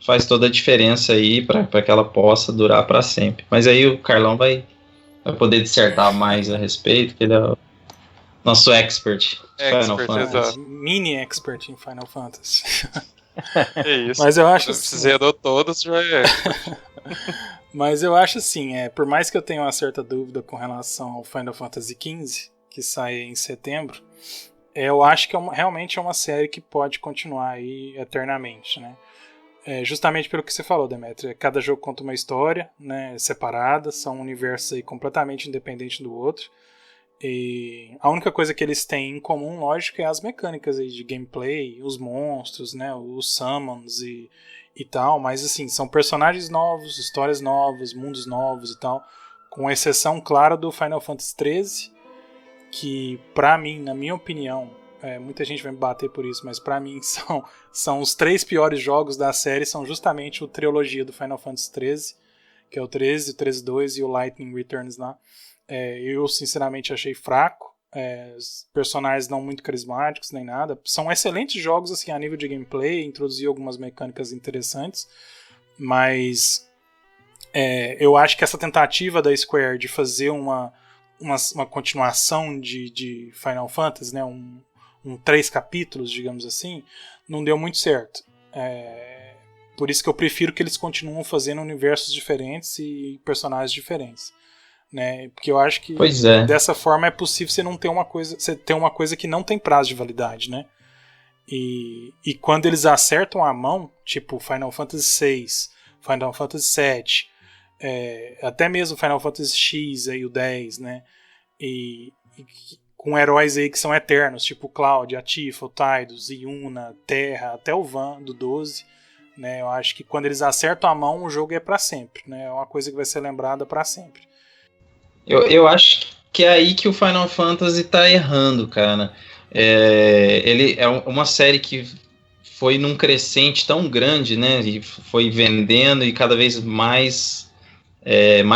faz toda a diferença aí para que ela possa durar para sempre. Mas aí o Carlão vai poder dissertar mais a respeito, que ele é o nosso expert em Final Fantasy. Exato. Mini expert em Final Fantasy. É isso. Mas eu acho assim, zerou todos, já é. Mas eu acho assim, por mais que eu tenha uma certa dúvida com relação ao Final Fantasy XV, que sai em setembro, eu acho que realmente é uma série que pode continuar aí eternamente, né? Justamente pelo que você falou, Demetrio, cada jogo conta uma história, né, separada, são universos aí completamente independentes do outro, e a única coisa que eles têm em comum, lógico, é as mecânicas aí de gameplay, os monstros, né, os summons e tal, mas assim, são personagens novos, histórias novas, mundos novos e tal, com exceção clara do Final Fantasy XIII, que pra mim, na minha opinião, muita gente vai me bater por isso, mas pra mim são os 3 piores jogos da série, são justamente o trilogia do Final Fantasy XIII, que é o 13, o 13-2 e o Lightning Returns lá. Eu sinceramente achei fraco, personagens não muito carismáticos nem nada. São excelentes jogos assim, a nível de gameplay, introduzir algumas mecânicas interessantes, mas eu acho que essa tentativa da Square de fazer uma continuação de Final Fantasy, né, um 3 capítulos, digamos assim, não deu muito certo. Por isso que eu prefiro que eles continuem fazendo universos diferentes e personagens diferentes. Né? Porque eu acho que dessa forma é possível você não ter você ter uma coisa que não tem prazo de validade, né? E quando eles acertam a mão, tipo Final Fantasy VI, Final Fantasy VII, até mesmo Final Fantasy X aí, o 10, né? E com heróis aí que são eternos, tipo Cloud, a Tifa, o Tidus, Yuna, Terra, até o Van do 12, né? Eu acho que quando eles acertam a mão, o jogo é pra sempre, né? É uma coisa que vai ser lembrada pra sempre. Eu acho que é aí que o Final Fantasy tá errando, cara. Ele é uma série que foi num crescente tão grande, né? E foi vendendo e cada vez mais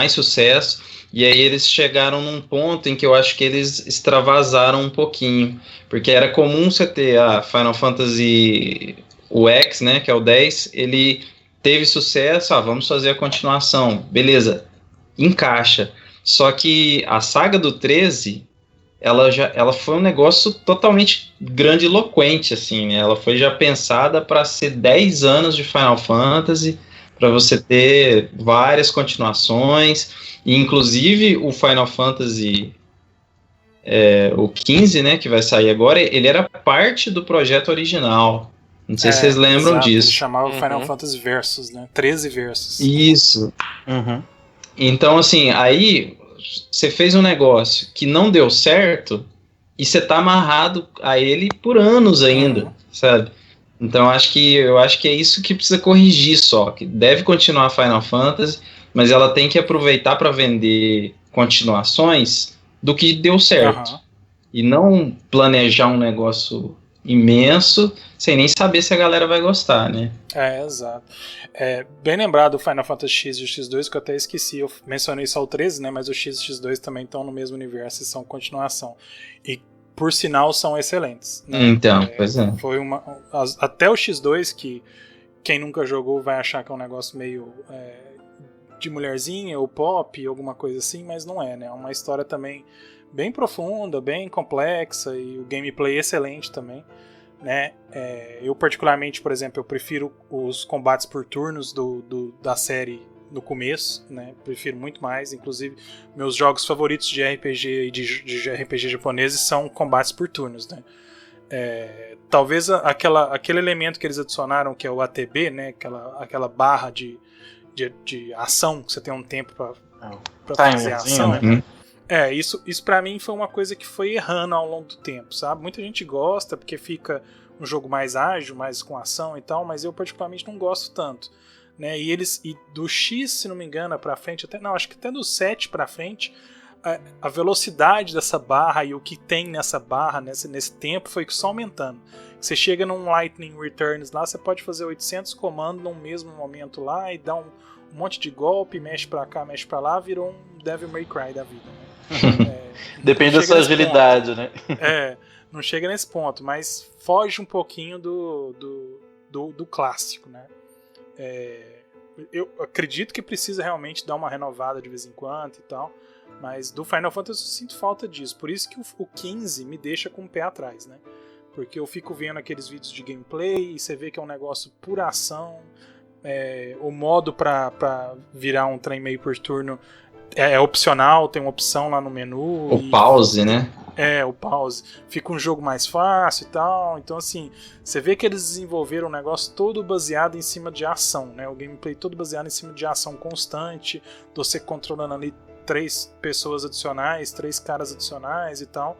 sucesso. E aí eles chegaram num ponto em que eu acho que eles extravasaram um pouquinho. Porque era comum você ter a Final Fantasy o X, né? Que é o 10. Ele teve sucesso, vamos fazer a continuação. Beleza, encaixa. Só que a saga do 13, ela foi um negócio totalmente grandiloquente, assim, né? Ela foi já pensada para ser 10 anos de Final Fantasy, para você ter várias continuações, e inclusive o Final Fantasy o 15, né, que vai sair agora, ele era parte do projeto original. Não sei se vocês lembram disso. Ele chamava Final Fantasy Versus, né? 13 Versus. Isso. Então, assim, aí você fez um negócio que não deu certo e você tá amarrado a ele por anos ainda, sabe? Então eu acho que é isso que precisa corrigir só, que deve continuar Final Fantasy, mas ela tem que aproveitar para vender continuações do que deu certo. E não planejar um negócio imenso sem nem saber se a galera vai gostar, né? Exato. Bem lembrado o Final Fantasy X e o X2, que eu até esqueci, eu mencionei só o 13, né, mas o X e o X2 também estão no mesmo universo e são continuação. E, por sinal, são excelentes. Né? Então, pois é. Foi até o X2, que quem nunca jogou vai achar que é um negócio meio de mulherzinha ou pop, alguma coisa assim, mas não é, né? É uma história também bem profunda, bem complexa e o gameplay excelente também. Né? Eu particularmente, por exemplo, eu prefiro os combates por turnos da série no começo, né? Prefiro muito mais, inclusive meus jogos favoritos de RPG e de RPG japoneses são combates por turnos, né? Talvez aquele elemento que eles adicionaram, que é o ATB, né? Aquela barra de ação, que você tem um tempo para fazer a ação, né? Isso pra mim foi uma coisa que foi errando ao longo do tempo, sabe? Muita gente gosta porque fica um jogo mais ágil, mais com ação e tal, mas eu particularmente não gosto tanto, né? E do X, se não me engano, pra frente, acho que até do 7 pra frente, a velocidade dessa barra e o que tem nessa barra, nesse tempo, foi só aumentando. Você chega num Lightning Returns lá, você pode fazer 800 comandos num mesmo momento lá e dar um monte de golpe, mexe pra cá, mexe pra lá, virou um Devil May Cry da vida, né? Depende da sua agilidade, né? Não chega nesse ponto, mas foge um pouquinho do clássico, né? Eu acredito que precisa realmente dar uma renovada de vez em quando e tal, mas do Final Fantasy eu sinto falta disso, por isso que o 15 me deixa com o pé atrás, né? Porque eu fico vendo aqueles vídeos de gameplay e você vê que é um negócio por ação, o modo pra virar um trem meio por turno é opcional, tem uma opção lá no menu. O pause, né? O pause. Fica um jogo mais fácil e tal. Então, assim, você vê que eles desenvolveram um negócio todo baseado em cima de ação, né? O gameplay todo baseado em cima de ação constante, você controlando ali 3 pessoas adicionais, 3 caras adicionais e tal.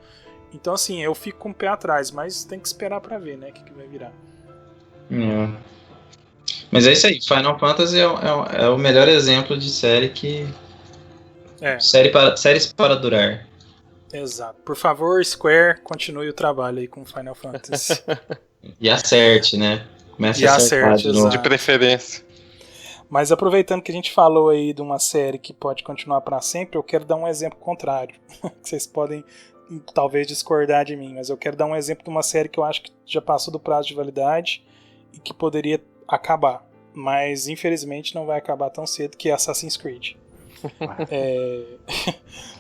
Então, assim, eu fico com o pé atrás, mas tem que esperar pra ver, né? O que vai virar. Mas é isso aí, Final Fantasy é o melhor exemplo de série que... séries para durar. Exato. Por favor, Square, continue o trabalho aí com Final Fantasy. E acerte, né? Comece a acertar de novo. De preferência. Mas aproveitando que a gente falou aí de uma série que pode continuar para sempre, eu quero dar um exemplo contrário. Que vocês podem talvez discordar de mim, mas eu quero dar um exemplo de uma série que eu acho que já passou do prazo de validade e que poderia acabar, mas infelizmente não vai acabar tão cedo, que é Assassin's Creed.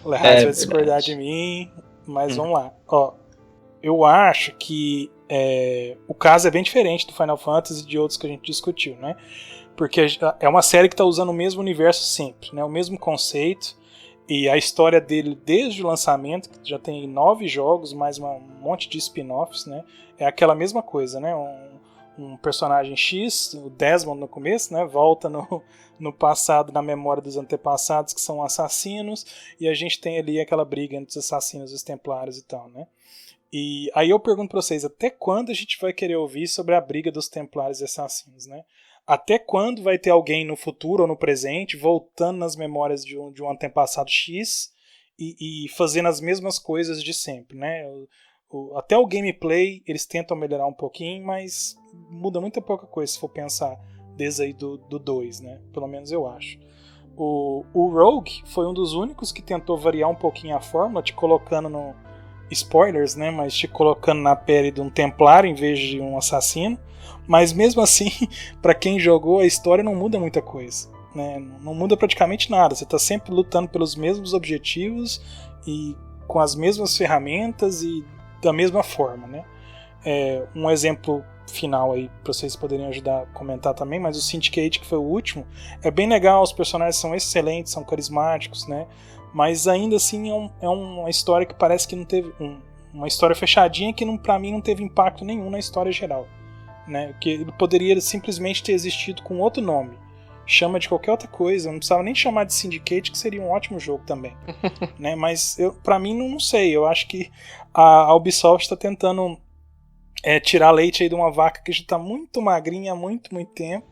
O Lerraz vai discordar de mim, mas vamos lá. Ó, eu acho que o caso é bem diferente do Final Fantasy e de outros que a gente discutiu, né? Porque é uma série que está usando o mesmo universo sempre, né? O mesmo conceito. E a história dele, desde o lançamento, que já tem 9 jogos, mais um monte de spin-offs, né? É aquela mesma coisa, né? Um personagem X, o Desmond no começo, né? Volta no passado, na memória dos antepassados, que são assassinos, e a gente tem ali aquela briga entre os assassinos e os templários e tal, né? E aí eu pergunto pra vocês, até quando a gente vai querer ouvir sobre a briga dos templários e assassinos, né? Até quando vai ter alguém no futuro ou no presente voltando nas memórias de um antepassado X e fazendo as mesmas coisas de sempre, né? Até o gameplay eles tentam melhorar um pouquinho, mas muda muito pouca coisa se for pensar desde aí do 2, né? Pelo menos eu acho. O Rogue foi um dos únicos que tentou variar um pouquinho a fórmula, te colocando no... spoilers, né? Mas te colocando na pele de um templário em vez de um assassino. Mas mesmo assim, para quem jogou, a história não muda muita coisa, né? Não muda praticamente nada. Você está sempre lutando pelos mesmos objetivos e com as mesmas ferramentas e da mesma forma, né? Um exemplo final aí para vocês poderem ajudar a comentar também, mas o Syndicate, que foi o último, é bem legal, os personagens são excelentes, são carismáticos, né? Mas ainda assim é uma história que parece que não teve... uma história fechadinha que para mim não teve impacto nenhum na história geral. Né, que ele poderia simplesmente ter existido com outro nome. Chama de qualquer outra coisa, não precisava nem chamar de Syndicate, que seria um ótimo jogo também. Né, mas pra mim não sei, eu acho que a Ubisoft está tentando tirar leite aí de uma vaca que já está muito magrinha há muito tempo,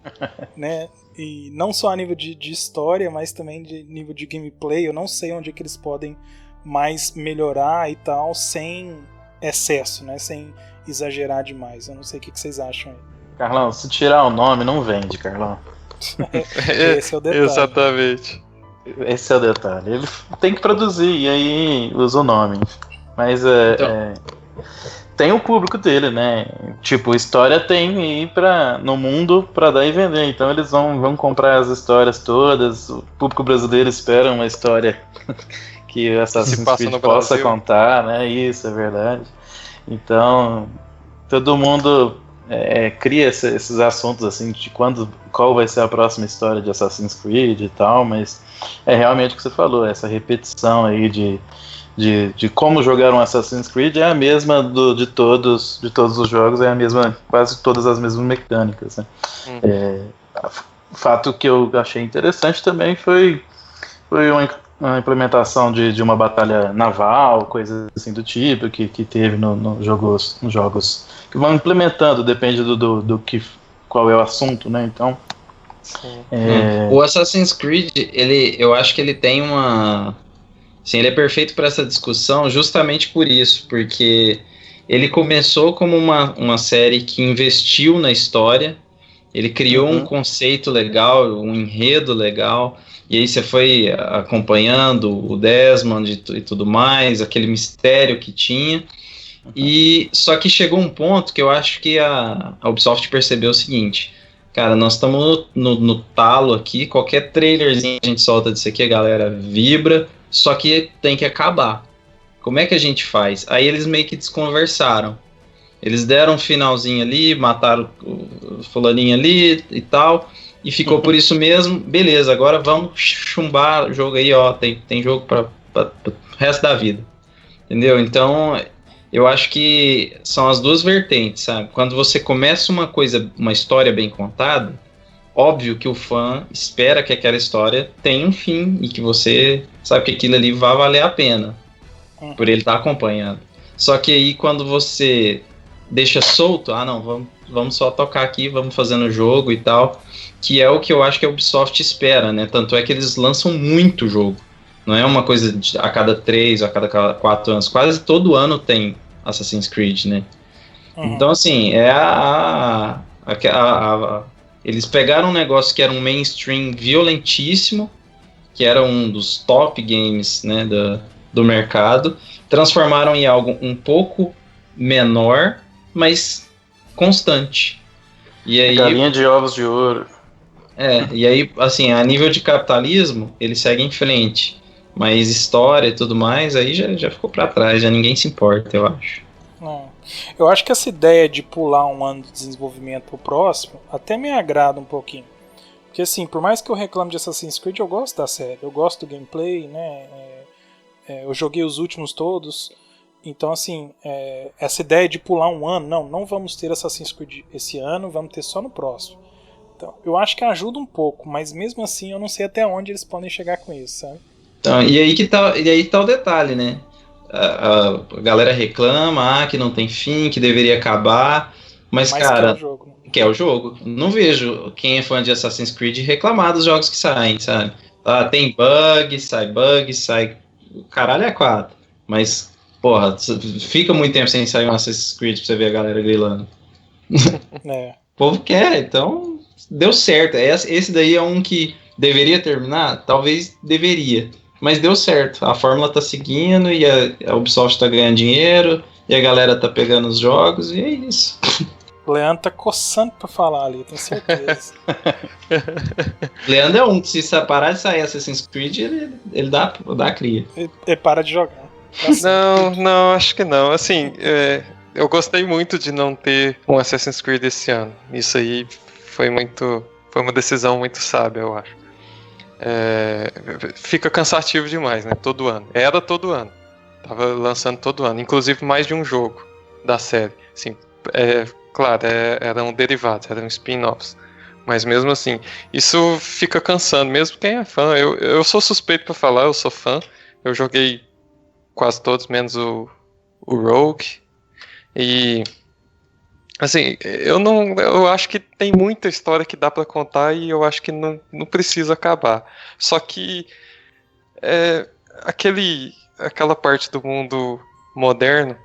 né, e não só a nível de história, mas também de nível de gameplay. Eu não sei onde é que eles podem mais melhorar e tal, sem excesso, né, sem exagerar demais. Eu não sei o que vocês acham aí. Carlão, se tirar o nome, não vende, Carlão. Esse é o detalhe. Exatamente. Esse é o detalhe. Ele tem que produzir, e aí usa o nome. Mas tem o público dele, né? Tipo, história tem aí no mundo pra dar e vender. Então eles vão comprar as histórias todas. O público brasileiro espera uma história que o Assassin's Creed possa contar, né? Isso, é verdade. Então, todo mundo cria esses assuntos assim de qual vai ser a próxima história de Assassin's Creed e tal, mas é realmente o que você falou, essa repetição aí de como jogar um Assassin's Creed é a mesma de todos os jogos, é a mesma, quase todas as mesmas mecânicas, né? Fato que eu achei interessante também foi uma implementação de uma batalha naval, coisas assim do tipo, que teve nos jogos que vão implementando, depende qual é o assunto, né? Então, o Assassin's Creed, eu acho que ele tem uma... Assim, ele é perfeito para essa discussão justamente por isso, porque ele começou como uma série que investiu na história, ele criou um conceito legal, um enredo legal, e aí você foi acompanhando o Desmond e tudo mais, aquele mistério que tinha. E só que chegou um ponto que eu acho que a Ubisoft percebeu o seguinte: cara, nós estamos no talo aqui, qualquer trailerzinho que a gente solta disso aqui, a galera vibra, só que tem que acabar. Como é que a gente faz? Aí eles meio que desconversaram. Eles deram um finalzinho ali, mataram o fulaninho ali e tal, e ficou por isso mesmo. Beleza, agora vamos chumbar o jogo aí, ó, tem jogo para o resto da vida. Entendeu? Então, eu acho que são as duas vertentes, sabe? Quando você começa uma história bem contada, óbvio que o fã espera que aquela história tenha um fim e que você sabe que aquilo ali vai valer a pena por ele estar acompanhando. Só que aí quando você deixa solto, não, vamos só tocar aqui, vamos fazendo o jogo e tal, que é o que eu acho que a Ubisoft espera, né? Tanto é que eles lançam muito jogo. Não é uma coisa a cada 3 ou a cada 4 anos. Quase todo ano tem Assassin's Creed, né? Então, assim, eles pegaram um negócio que era um mainstream violentíssimo, que era um dos top games, né, do mercado, transformaram em algo um pouco menor, mas constante. E aí, galinha de ovos de ouro. e aí, assim, a nível de capitalismo, ele segue em frente. Mas história e tudo mais, aí já ficou pra trás, já ninguém se importa, eu acho. Eu acho que essa ideia de pular um ano de desenvolvimento pro próximo até me agrada um pouquinho. Porque assim, por mais que eu reclame de Assassin's Creed, eu gosto da série, eu gosto do gameplay, né? Eu joguei os últimos todos. Então assim, essa ideia de pular um ano, não vamos ter Assassin's Creed esse ano, vamos ter só no próximo. Então, eu acho que ajuda um pouco, mas mesmo assim eu não sei até onde eles podem chegar com isso, sabe? Então, e aí tá o detalhe, né? A galera reclama que não tem fim, que deveria acabar, mas cara, que é o jogo, né? Que é o jogo. Não vejo quem é fã de Assassin's Creed reclamar dos jogos que saem, sabe? Tem bug, sai o caralho é 4. Mas, porra, fica muito tempo sem sair um Assassin's Creed pra você ver a galera grilando. O povo quer, então deu certo. Esse daí é um que deveria terminar? Talvez deveria. Mas deu certo. A fórmula tá seguindo e a Ubisoft tá ganhando dinheiro e a galera tá pegando os jogos e é isso. O Leandro tá coçando pra falar ali, tenho certeza. Leandro é um que se parar de sair Assassin's Creed, ele dá a cria. Ele para de jogar. Não, acho que não. Assim, eu gostei muito de não ter um Assassin's Creed esse ano. Isso aí foi uma decisão muito sábia, eu acho. Fica cansativo demais, né? Todo ano. Era todo ano. Tava lançando todo ano. Inclusive mais de um jogo da série. Assim, claro, eram derivados, eram spin-offs. Mas mesmo assim, isso fica cansando, mesmo quem é fã. Eu sou suspeito pra falar, eu sou fã. Eu joguei quase todos, menos o Rogue. E assim, eu acho que tem muita história que dá pra contar e eu acho que não precisa acabar. Só que aquela parte do mundo moderno,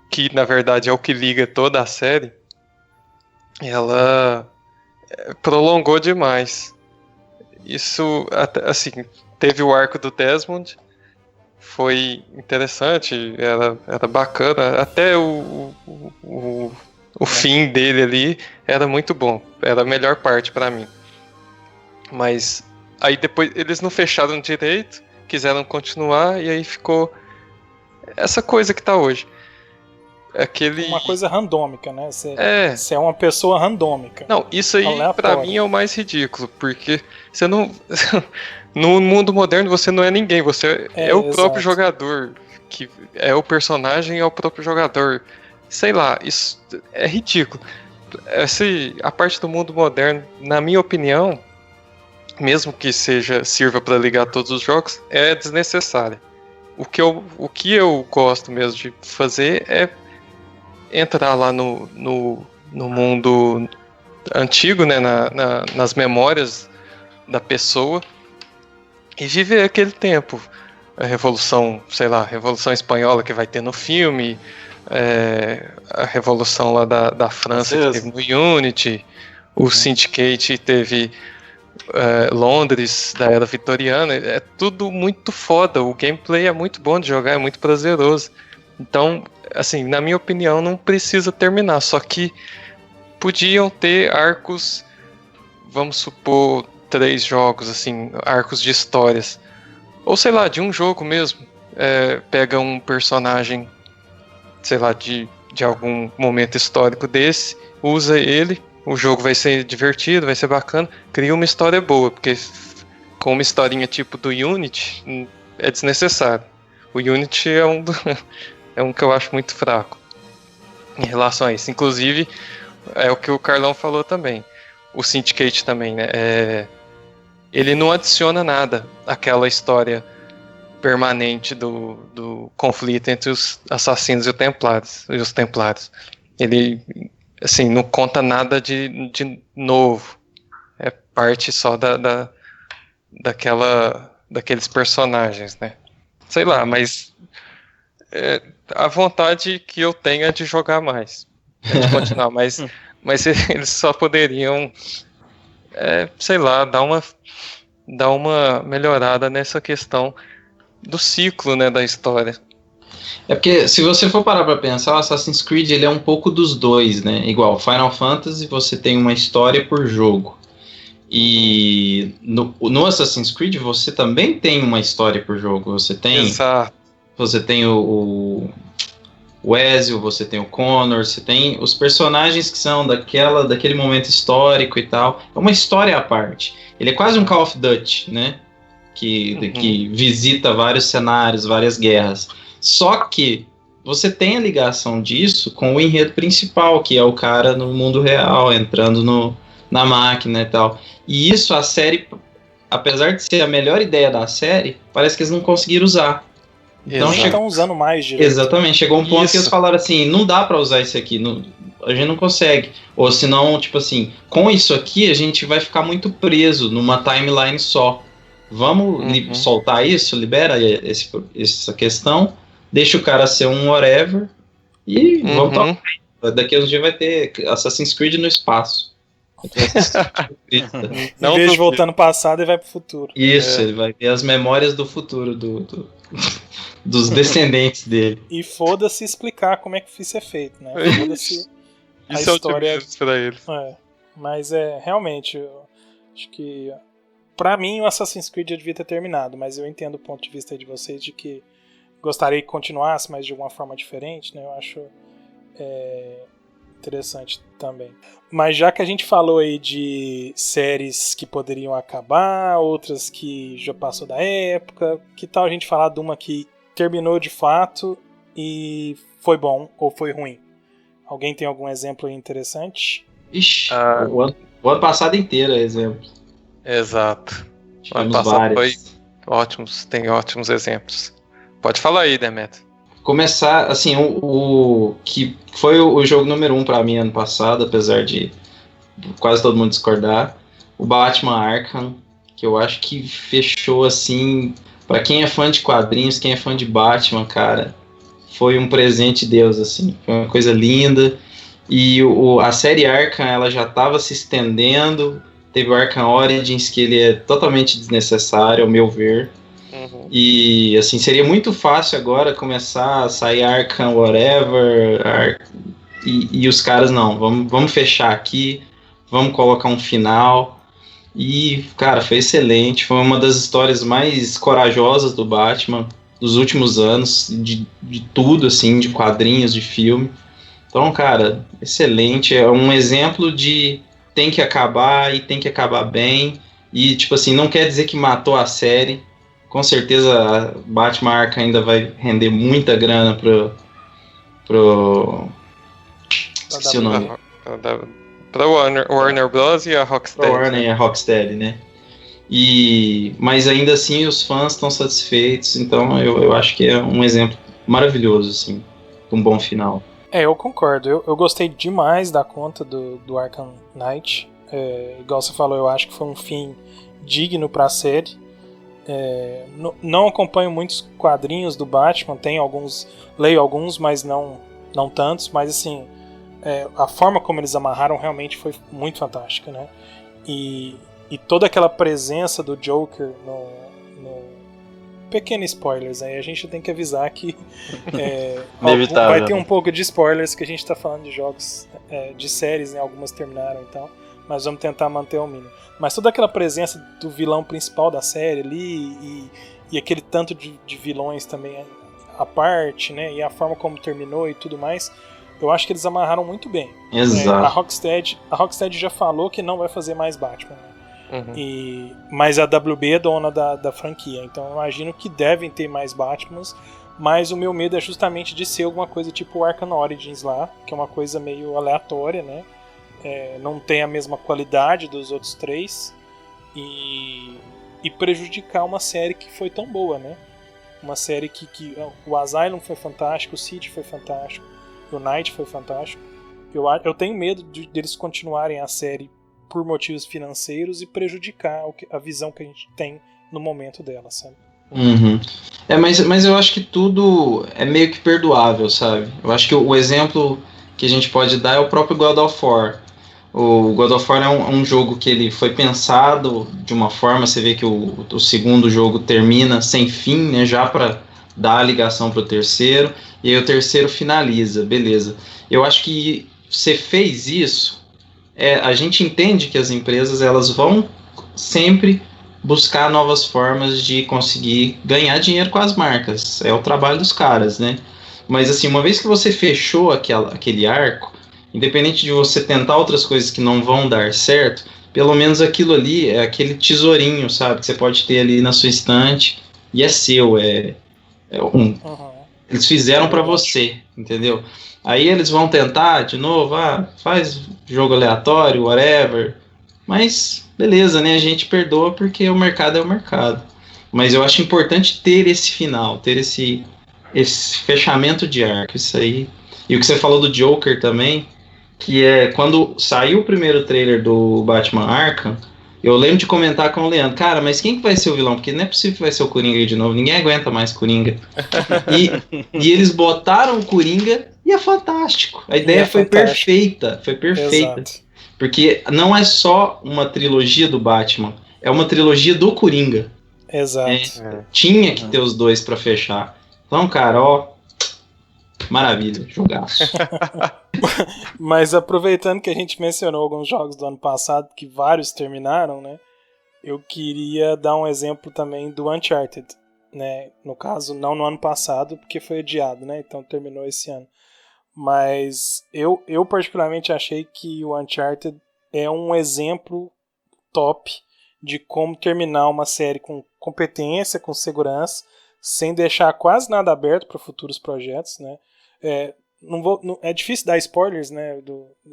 que na verdade é o que liga toda a série, ela prolongou demais. Isso, assim, teve o arco do Desmond, foi interessante, era bacana, até o fim dele ali era muito bom, era a melhor parte pra mim. Mas aí depois eles não fecharam direito, quiseram continuar e aí ficou essa coisa que tá hoje. Uma coisa randômica, né? Você é uma pessoa randômica. Não, isso aí pra mim é o mais ridículo, porque você não... No mundo moderno você não é ninguém, você é o próprio jogador, que é o personagem, é o próprio jogador. Sei lá, isso é ridículo. A parte do mundo moderno, na minha opinião, mesmo que sirva para ligar todos os jogos, é desnecessária. O que eu gosto mesmo de fazer é entrar lá no mundo antigo, né, nas memórias da pessoa e viver aquele tempo. A Revolução, sei lá, a Revolução Espanhola que vai ter no filme, a Revolução lá da França que teve no Unity, o Syndicate teve Londres da Era Vitoriana, é tudo muito foda, o gameplay é muito bom de jogar, é muito prazeroso. Então, assim, na minha opinião, não precisa terminar, só que podiam ter arcos, vamos supor, 3 jogos, assim, arcos de histórias. Ou sei lá, de um jogo mesmo. Pega um personagem, sei lá, de algum momento histórico desse, usa ele, o jogo vai ser divertido, vai ser bacana, cria uma história boa, porque com uma historinha tipo do Unity, é desnecessário. O Unity é um que eu acho muito fraco em relação a isso. Inclusive, é o que o Carlão falou também. O Syndicate também, né? Ele não adiciona nada àquela história permanente do conflito entre os assassinos e os templários. Ele, assim, não conta nada de novo. É parte só daqueles personagens, né? Sei lá, mas a vontade que eu tenho é de jogar mais, de continuar, mas eles só poderiam, sei lá, dar uma melhorada nessa questão do ciclo, né, da história. É porque, se você for parar pra pensar, o Assassin's Creed ele é um pouco dos dois, né? Igual Final Fantasy, você tem uma história por jogo. E no Assassin's Creed você também tem uma história por jogo. Você tem o Ezio, você tem o Connor, você tem os personagens que são daquele momento histórico e tal. É uma história à parte. Ele é quase um Call of Duty, né? Que visita vários cenários, várias guerras. Só que você tem a ligação disso com o enredo principal, que é o cara no mundo real, entrando na máquina e tal. E isso a série, apesar de ser a melhor ideia da série, parece que eles não conseguiram usar. Então estão usando mais direito. Exatamente, chegou um ponto que eles falaram assim, não dá pra usar isso aqui, a gente não consegue. Ou senão, tipo assim, com isso aqui a gente vai ficar muito preso numa timeline só. Vamos soltar isso, libera essa questão, deixa o cara ser um whatever e vamos tocar. Daqui a uns dias vai ter Assassin's Creed no espaço. Em vez de voltar no passado, ele vai pro futuro. Isso, ele vai ver as memórias do futuro dos descendentes dele. E foda-se explicar como é que isso é feito, né? Foda-se a isso história. É o pra ele. Mas realmente, eu acho que pra mim o Assassin's Creed já devia ter terminado, mas eu entendo o ponto de vista de vocês de que gostaria que continuasse, mas de alguma forma diferente, né? Eu acho interessante também. Mas já que a gente falou aí de séries que poderiam acabar, outras que já passou da época, que tal a gente falar de uma que terminou de fato e foi bom ou foi ruim? Alguém tem algum exemplo aí interessante? Ixi, o ano passado inteiro é exemplo. Exato. O ano passado foi tem ótimos exemplos. Pode falar aí, Demetrio. Começar, assim, o que foi o jogo número 1 pra mim ano passado, apesar de quase todo mundo discordar, o Batman Arkham, que eu acho que fechou, assim, pra quem é fã de quadrinhos, quem é fã de Batman, cara, foi um presente de Deus, assim, foi uma coisa linda, e a série Arkham, ela já tava se estendendo, teve o Arkham Origins, que ele é totalmente desnecessário, ao meu ver. E assim, seria muito fácil agora começar a sair Arkham whatever e os caras não, vamos fechar aqui, vamos colocar um final. E cara, foi excelente, foi uma das histórias mais corajosas do Batman dos últimos anos, de tudo assim, de quadrinhos, de filme. Então cara, excelente, é um exemplo de tem que acabar e tem que acabar bem. E tipo assim, não quer dizer que matou a série. Com certeza a Batman Arkham ainda vai render muita grana esqueci o nome. Pra Warner Bros. E a Rocksteady. Pra Warner e a Rocksteady, né? Mas ainda assim os fãs estão satisfeitos, então eu acho que é um exemplo maravilhoso, assim, de um bom final. Eu concordo. Eu gostei demais da conta do Arkham Knight. Igual você falou, eu acho que foi um fim digno pra série. Não acompanho muitos quadrinhos do Batman, leio alguns, mas não tantos, mas assim, a forma como eles amarraram realmente foi muito fantástica, né? E toda aquela presença do Joker no pequeno spoilers, aí a gente tem que avisar que vai ter um pouco de spoilers, que a gente tá falando de jogos, de séries, né? Algumas terminaram então, mas vamos tentar manter o mínimo. Mas toda aquela presença do vilão principal da série ali e aquele tanto de vilões também à parte, né? E a forma como terminou e tudo mais, eu acho que eles amarraram muito bem. Exato. A Rocksteady já falou que não vai fazer mais Batman, né? Mas a WB é dona da franquia, então eu imagino que devem ter mais Batmans, mas o meu medo é justamente de ser alguma coisa tipo o Arkham Origins lá, que é uma coisa meio aleatória, né? Não tem a mesma qualidade dos outros três e prejudicar uma série que foi tão boa, né? Uma série que o Asylum foi fantástico, o City foi fantástico, o Night foi fantástico. Eu tenho medo deles continuarem a série por motivos financeiros e prejudicar a visão que a gente tem no momento dela, sabe? Mas eu acho que tudo é meio que perdoável, sabe? Eu acho que o exemplo que a gente pode dar é o próprio God of War. O God of War é um jogo que ele foi pensado de uma forma, você vê que o segundo jogo termina sem fim, né, já para dar a ligação para o terceiro, e aí o terceiro finaliza, beleza. Eu acho que você fez isso, a gente entende que as empresas elas vão sempre buscar novas formas de conseguir ganhar dinheiro com as marcas, é o trabalho dos caras, né? Mas assim, uma vez que você fechou aquele arco, independente de você tentar outras coisas que não vão dar certo, pelo menos aquilo ali é aquele tesourinho, sabe? Que você pode ter ali na sua estante e é seu, eles fizeram pra você, entendeu? Aí eles vão tentar de novo, faz jogo aleatório, whatever, mas beleza, né? A gente perdoa porque o mercado é o mercado. Mas eu acho importante ter esse final, ter esse fechamento de arco, isso aí. E o que você falou do Joker também, que é quando saiu o primeiro trailer do Batman Arkham, eu lembro de comentar com o Leandro, cara, mas quem que vai ser o vilão? Porque não é possível que vai ser o Coringa aí de novo, ninguém aguenta mais Coringa. E eles botaram o Coringa e é fantástico. A ideia foi perfeita, Exato. Porque não é só uma trilogia do Batman, é uma trilogia do Coringa. Exato. Tinha que ter os dois pra fechar. Então, cara, maravilha, jogaço. Mas aproveitando que a gente mencionou alguns jogos do ano passado, que vários terminaram, né? Eu queria dar um exemplo também do Uncharted, né? No caso, não no ano passado, porque foi adiado, né? Então terminou esse ano. Mas eu particularmente achei que o Uncharted é um exemplo top de como terminar uma série com competência, com segurança, sem deixar quase nada aberto para futuros projetos, né? É difícil dar spoilers, né?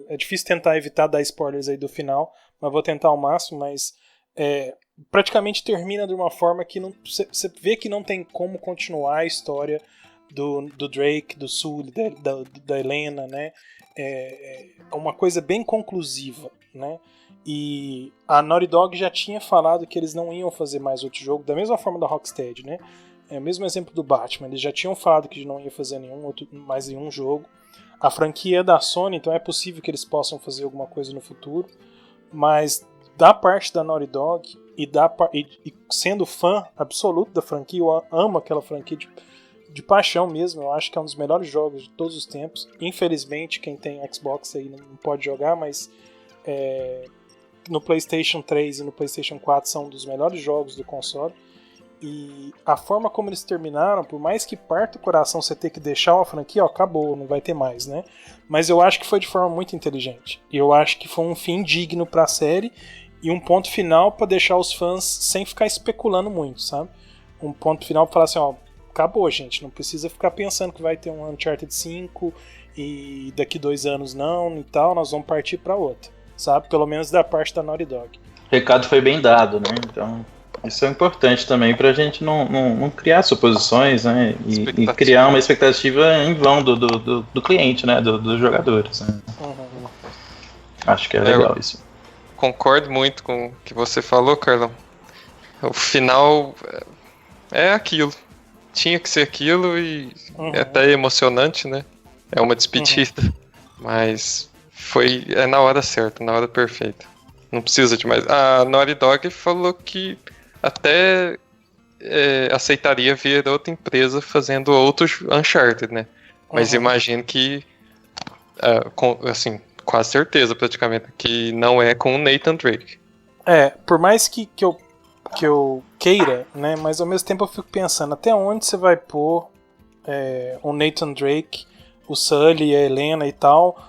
É difícil tentar evitar dar spoilers aí do final, mas vou tentar ao máximo, mas praticamente termina de uma forma que você vê que não tem como continuar a história do Drake, do Sully, da Helena, né? É uma coisa bem conclusiva, né? E a Naughty Dog já tinha falado que eles não iam fazer mais outro jogo, da mesma forma da Rocksteady, né? É o mesmo exemplo do Batman, eles já tinham falado que não ia fazer mais nenhum jogo. A franquia é da Sony, então é possível que eles possam fazer alguma coisa no futuro, mas da parte da Naughty Dog e sendo fã absoluto da franquia, eu amo aquela franquia de paixão mesmo, eu acho que é um dos melhores jogos de todos os tempos. Infelizmente quem tem Xbox aí não pode jogar, mas no PlayStation 3 e no PlayStation 4 são um dos melhores jogos do console. E a forma como eles terminaram, por mais que parta o coração você ter que deixar uma franquia, acabou, não vai ter mais, né? Mas eu acho que foi de forma muito inteligente. E eu acho que foi um fim digno pra série e um ponto final pra deixar os fãs sem ficar especulando muito, sabe? Um ponto final pra falar assim, acabou, gente, não precisa ficar pensando que vai ter um Uncharted 5 e daqui 2 anos não e tal, nós vamos partir pra outra, sabe? Pelo menos da parte da Naughty Dog. O recado foi bem dado, né? Então... isso é importante também pra gente não criar suposições, né? E criar uma expectativa em vão do cliente, né? Dos jogadores. Né? Uhum. Acho que é legal isso. Concordo muito com o que você falou, Carlão. O final é aquilo. Tinha que ser aquilo e é até emocionante, né? É uma despedida. Mas é na hora certa, na hora perfeita. Não precisa de mais. A Naughty Dog falou que até aceitaria ver outra empresa fazendo outros Uncharted, né? Mas imagino que, assim, quase certeza praticamente, que não é com o Nathan Drake. Por mais que eu queira, né? Mas ao mesmo tempo eu fico pensando, até onde você vai pôr o Nathan Drake, o Sully, a Helena e tal,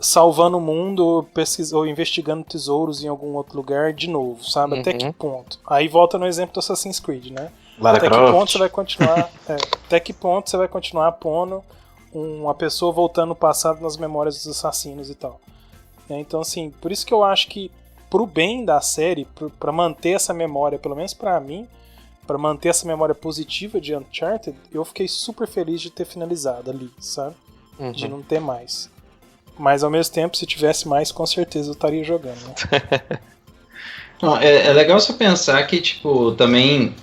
salvando o mundo ou investigando tesouros em algum outro lugar de novo, sabe? Até que ponto? Aí volta no exemplo do Assassin's Creed, né? Até que ponto você vai continuar até que ponto você vai continuar pondo uma pessoa voltando no passado nas memórias dos assassinos e tal. Então assim, por isso que eu acho que pro bem da série, pra manter essa memória, pelo menos pra mim, pra manter essa memória positiva de Uncharted, eu fiquei super feliz de ter finalizado ali, sabe? De não ter mais. Mas ao mesmo tempo, se tivesse mais, com certeza eu estaria jogando, né? Não, é legal você pensar que, tipo, também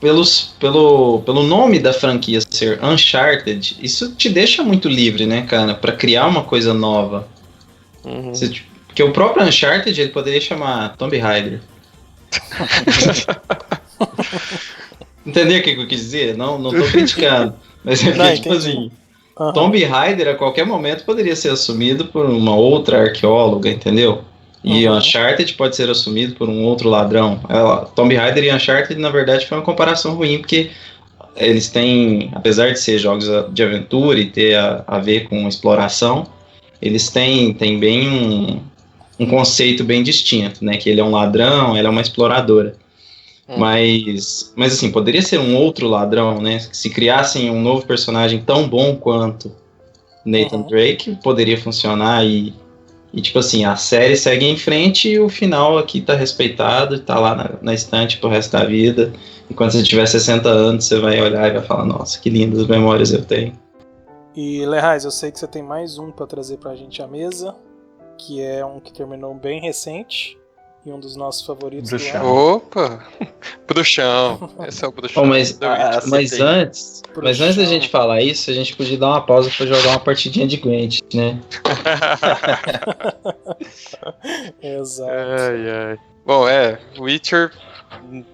pelo nome da franquia ser Uncharted, isso te deixa muito livre, né, cara, pra criar uma coisa nova. Porque o próprio Uncharted ele poderia chamar Tomb Raider. Entendeu o que eu quis dizer? Não tô criticando. Mas é porque, tipo assim, Tomb Raider a qualquer momento poderia ser assumido por uma outra arqueóloga, entendeu? E Uncharted pode ser assumido por um outro ladrão. Tomb Raider e Uncharted, na verdade, foi uma comparação ruim, porque eles têm, apesar de ser jogos de aventura e ter a ver com exploração, eles têm bem um conceito bem distinto, né? Que ele é um ladrão, ela é uma exploradora. Mas assim, poderia ser um outro ladrão, né? Se criassem um novo personagem tão bom quanto Nathan Drake, poderia funcionar e tipo assim, a série segue em frente e o final aqui tá respeitado, tá lá na estante pro resto da vida. E quando você tiver 60 anos, você vai olhar e vai falar, nossa, que lindas memórias eu tenho. E Lerrais, eu sei que você tem mais um pra trazer pra gente à mesa, que é um que terminou bem recente. E um dos nossos favoritos. Opa! Bruxão. Esse é o Bruxão. Mas antes da gente falar isso, a gente podia dar uma pausa pra jogar uma partidinha de Gwent, né? Exato. Ai. Bom, Witcher,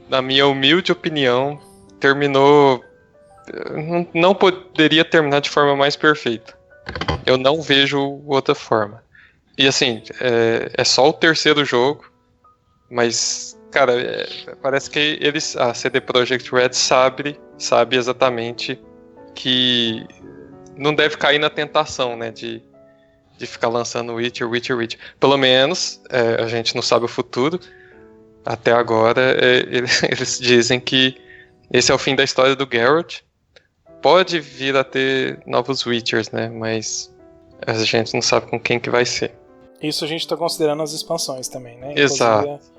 na minha humilde opinião, terminou... Não poderia terminar de forma mais perfeita. Eu não vejo outra forma. E assim, é só o terceiro jogo. Mas, cara, parece que a CD Projekt Red sabe exatamente que não deve cair na tentação, né, de ficar lançando Witcher. Pelo menos, a gente não sabe o futuro. Até agora, eles dizem que esse é o fim da história do Geralt. Pode vir a ter novos Witchers, né, mas a gente não sabe com quem que vai ser. Isso a gente está considerando as expansões também, né? Exato. Inclusive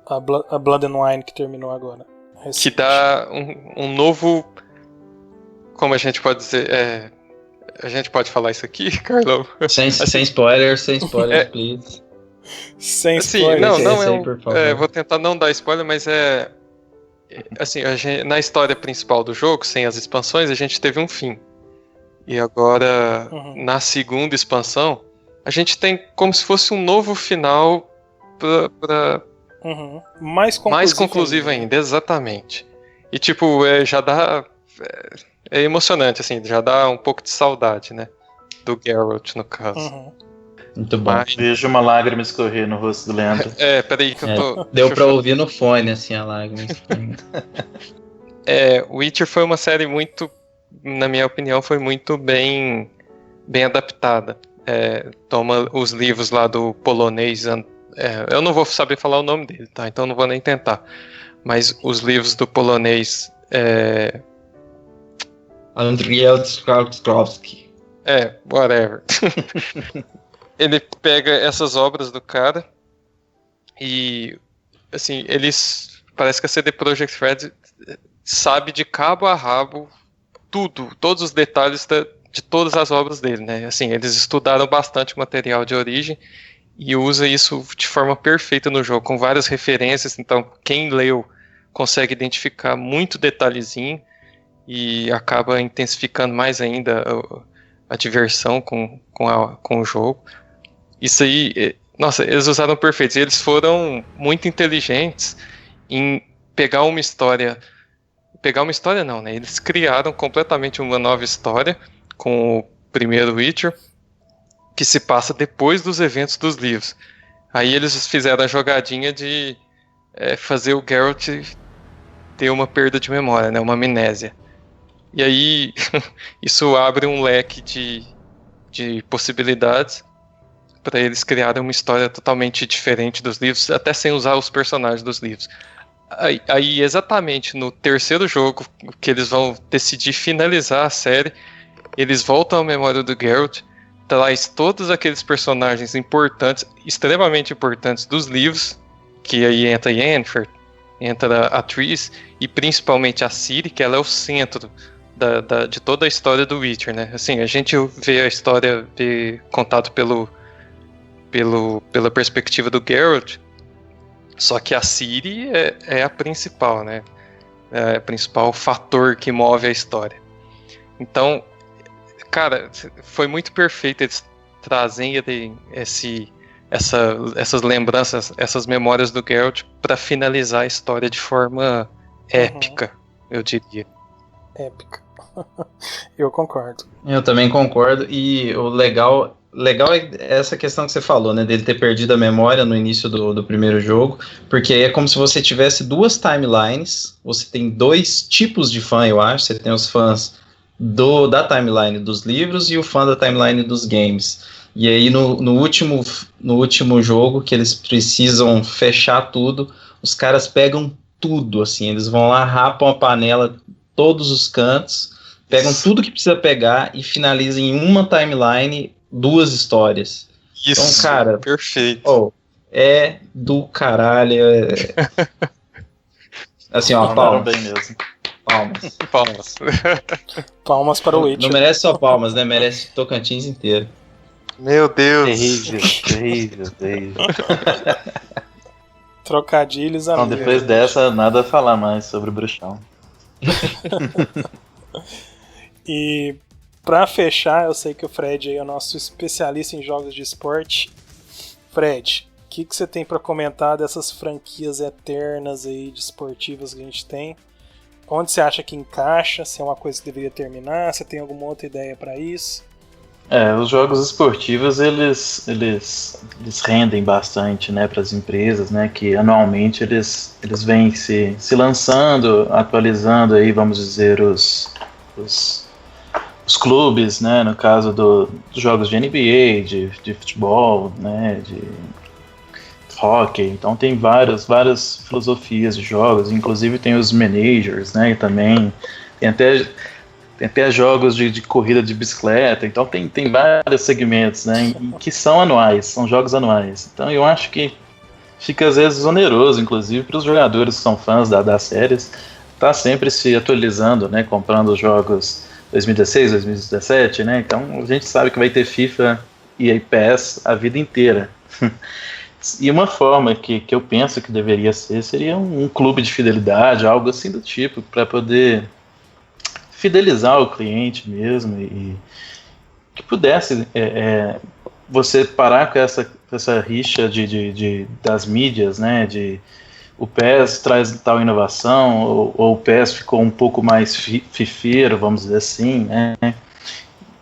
a Blood and Wine que terminou agora. Recente. Que dá um novo... Como a gente pode dizer? A gente pode falar isso aqui, Carlão? Sem spoilers, please. Sem spoilers. Não, vou tentar não dar spoiler, mas assim, na história principal do jogo, sem as expansões, a gente teve um fim. E agora, na segunda expansão, a gente tem como se fosse um novo final pra mais conclusivo ainda, exatamente. E tipo, já dá... É emocionante, assim, já dá um pouco de saudade, né? Do Geralt, no caso. Muito bom. Vejo uma lágrima escorrer no rosto do Leandro. Peraí que eu tô... Deu pra ouvir no fone, assim, a lágrima. Witcher foi uma série muito, na minha opinião, foi muito bem adaptada. Toma os livros lá do polonês... eu não vou saber falar o nome dele, tá? Então não vou nem tentar. Mas os livros do polonês... Andrzej Sapkowski. Whatever. Ele pega essas obras do cara e, assim, parece que a CD Projekt Red sabe de cabo a rabo todos os detalhes de todas as obras dele, né? Assim, eles estudaram bastante o material de origem e usa isso de forma perfeita no jogo, com várias referências. Então, quem leu consegue identificar muito detalhezinho e acaba intensificando mais ainda a diversão com o jogo. Isso aí, nossa, eles usaram perfeito. Eles foram muito inteligentes em pegar uma história não, né? Eles criaram completamente uma nova história com o primeiro Witcher, que se passa depois dos eventos dos livros. Aí eles fizeram a jogadinha de fazer o Geralt ter uma perda de memória, né? Uma amnésia. E aí, isso abre um leque de possibilidades para eles criarem uma história totalmente diferente dos livros, até sem usar os personagens dos livros. Aí, exatamente no terceiro jogo, que eles vão decidir finalizar a série, eles voltam à memória do Geralt, traz todos aqueles personagens importantes, extremamente importantes dos livros, que aí entra Yennefer, entra a Triss, e principalmente a Ciri, que ela é o centro de toda a história do Witcher, né? Assim, a gente vê a história contado pela perspectiva do Geralt, só que a Ciri é a principal, né? É o principal fator que move a história. Então, cara, foi muito perfeito eles trazerem essas lembranças, essas memórias do Geralt pra finalizar a história de forma épica, eu diria. Épica. Eu concordo. Eu também concordo, e o legal é essa questão que você falou, né, dele ter perdido a memória no início do primeiro jogo, porque aí é como se você tivesse duas timelines, você tem dois tipos de fã, eu acho, você tem os fãs da timeline dos livros e o fã da timeline dos games, e aí no último jogo, que eles precisam fechar tudo, os caras pegam tudo, assim, eles vão lá, rapam a panela, todos os cantos, pegam tudo que precisa pegar e finalizam em uma timeline, duas histórias. Isso, então, cara, perfeito. É do caralho. Assim, ó, palmas. Bem mesmo. Palmas. Palmas para o Witcher. Não merece só palmas, né? Merece Tocantins inteiro. Meu Deus. Terrível. Trocadilhos, Não, amigos. depois dessa, nada a falar mais sobre o Bruxão. E pra fechar, eu sei que o Fred aí é o nosso especialista em jogos de esporte. Fred, o que você tem pra comentar dessas franquias eternas aí de esportivas que a gente tem? Onde você acha que encaixa? Se é uma coisa que deveria terminar? Você tem alguma outra ideia pra isso? Os jogos esportivos, eles rendem bastante, né, para as empresas, né, que anualmente eles vêm se lançando, atualizando aí, vamos dizer, os clubes, né, no caso dos jogos de NBA, de futebol, né, de hockey. Então tem várias filosofias de jogos, inclusive tem os managers, né, e também tem até jogos de corrida de bicicleta. Então tem vários segmentos, né, que são anuais, são jogos anuais. Então eu acho que fica às vezes oneroso, inclusive para os jogadores que são fãs das séries, tá sempre se atualizando, né, comprando os jogos 2016, 2017, né, então a gente sabe que vai ter FIFA e PES a vida inteira. E uma forma que eu penso que deveria ser, seria um clube de fidelidade, algo assim do tipo, para poder fidelizar o cliente mesmo, e que pudesse você parar com essa rixa das mídias, né, o PES traz tal inovação, ou o PES ficou um pouco mais fifeiro, vamos dizer assim, né,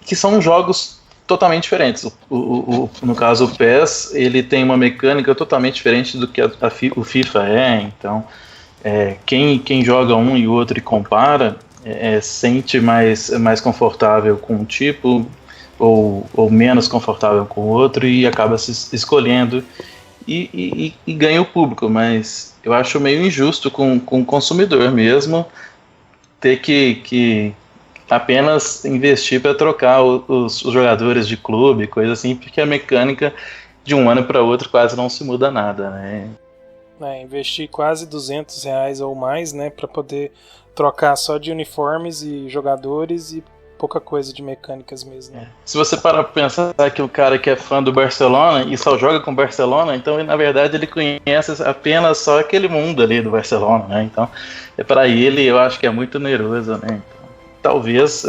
que são jogos totalmente diferentes. No caso, o PES, ele tem uma mecânica totalmente diferente do que o FIFA então quem joga um e o outro e compara, sente mais confortável com um tipo, ou menos confortável com o outro, e acaba se escolhendo e ganha o público. Mas eu acho meio injusto com o consumidor mesmo ter que apenas investir para trocar os jogadores de clube, coisa assim, porque a mecânica de um ano para outro quase não se muda nada, né? Investir quase R$200 ou mais, né, para poder trocar só de uniformes e jogadores e pouca coisa de mecânicas mesmo. Se você parar para pensar que o cara que é fã do Barcelona e só joga com o Barcelona, então na verdade ele conhece apenas só aquele mundo ali do Barcelona, né? Então para ele eu acho que é muito oneroso, né? Então, talvez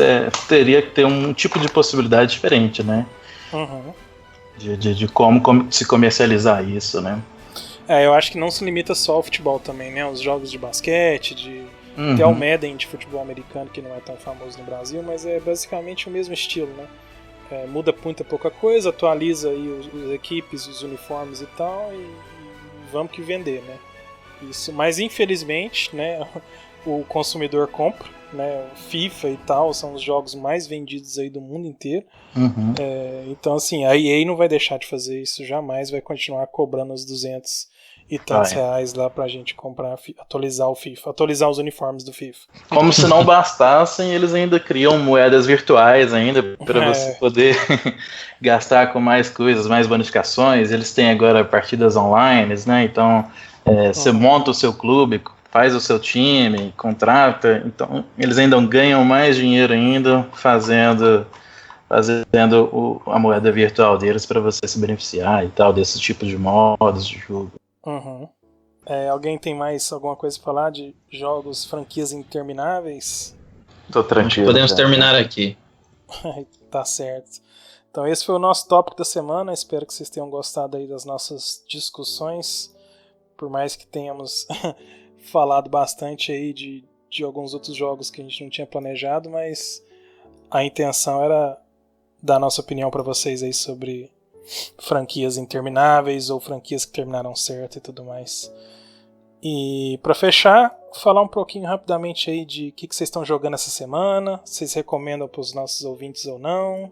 teria que ter um tipo de possibilidade diferente, né? Uhum. De como se comercializar isso, né? Eu acho que não se limita só ao futebol também, né? Os jogos de basquete, até o Madden de futebol americano, que não é tão famoso no Brasil, mas é basicamente o mesmo estilo, né? Muda muita pouca coisa, atualiza aí as equipes, os uniformes e tal, e vamos que vender, né? Isso, mas infelizmente, né, o consumidor compra, né? O FIFA e tal são os jogos mais vendidos aí do mundo inteiro. Então assim, a EA não vai deixar de fazer isso jamais, vai continuar cobrando os 200 e tantos reais lá pra gente comprar, atualizar o FIFA, atualizar os uniformes do FIFA. Como se não bastassem, eles ainda criam moedas virtuais ainda para você poder gastar com mais coisas, mais bonificações. Eles têm agora partidas online, né? Então você monta o seu clube, faz o seu time, contrata, então eles ainda ganham mais dinheiro ainda fazendo a moeda virtual deles para você se beneficiar e tal, desse tipo de modos de jogo. Alguém tem mais alguma coisa pra falar de jogos, franquias intermináveis? Tô tranquilo. Podemos terminar aqui. Tá certo. Então esse foi o nosso tópico da semana. Espero que vocês tenham gostado aí das nossas discussões. Por mais que tenhamos falado bastante aí de alguns outros jogos que a gente não tinha planejado, mas a intenção era dar a nossa opinião para vocês aí sobre franquias intermináveis ou franquias que terminaram certo e tudo mais. E para fechar, falar um pouquinho rapidamente aí de o que vocês estão jogando essa semana, se vocês recomendam para os nossos ouvintes ou não.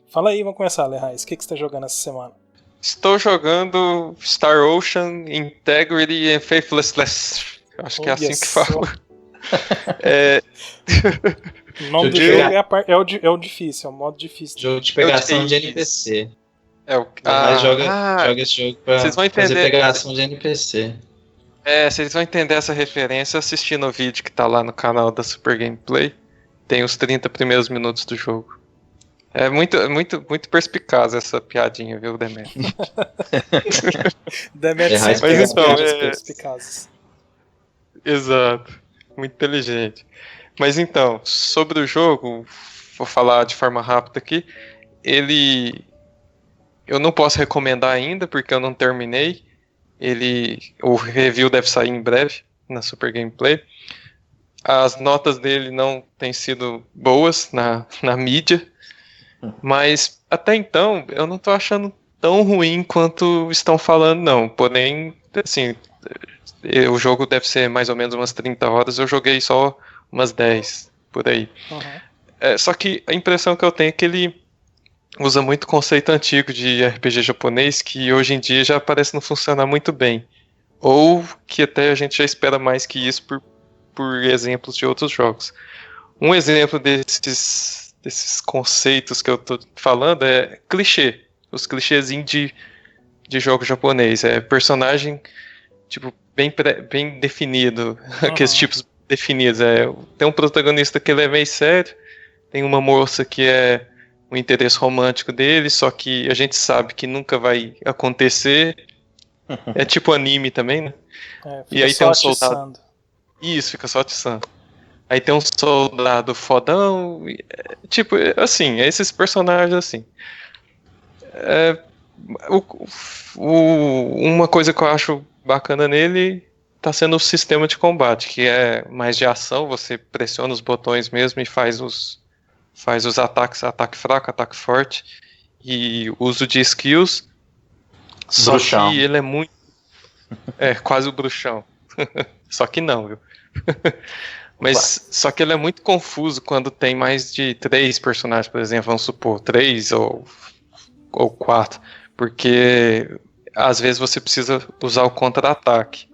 Fala aí, vamos começar, Lerrais. O que você está jogando essa semana? Estou jogando Star Ocean, Integrity and Faithlessness. Acho que é assim que fala. O nome do jogo é o difícil, é o modo difícil. Jogo de pegação de NPC. Joga esse jogo pra fazer pegação de NPC. Vocês vão entender essa referência assistindo o vídeo que tá lá no canal da Super Gameplay. Tem os 30 primeiros minutos do jogo. É muito perspicaz essa piadinha, viu, Demetrio? Demetrio sempre tem as piadas perspicazes. Exato. Muito inteligente. Mas então, sobre o jogo, vou falar de forma rápida aqui. Eu não posso recomendar ainda, porque eu não terminei. O review deve sair em breve, na Super Gameplay. As notas dele não têm sido boas na mídia. Mas, até então, eu não tô achando tão ruim quanto estão falando, não. Porém, assim, o jogo deve ser mais ou menos umas 30 horas. Eu joguei só umas 10, por aí. Uhum. Só que a impressão que eu tenho é que ele usa muito conceito antigo de RPG japonês, que hoje em dia já parece não funcionar muito bem. Ou que até a gente já espera mais que isso por exemplos de outros jogos. Um exemplo desses conceitos que eu tô falando é clichê. Os clichêzinhos de jogo japonês. É personagem tipo, bem definido. Uhum. Aqueles tipos definidos. Tem um protagonista que ele é meio sério. Tem uma moça que é o interesse romântico dele, só que a gente sabe que nunca vai acontecer. É tipo anime também, né? E aí tem um soldado. Isso, fica só atiçando. Aí tem um soldado fodão. Tipo, assim, esses personagens assim. Uma coisa que eu acho bacana nele tá sendo o sistema de combate, que é mais de ação, você pressiona os botões mesmo e faz os ataques, ataque fraco, ataque forte, e uso de skills. Só bruxão. Que ele é muito... quase o bruxão. Só que não, viu? Mas só que ele é muito confuso quando tem mais de 3 personagens, por exemplo, vamos supor, 3 ou 4, porque às vezes você precisa usar o contra-ataque,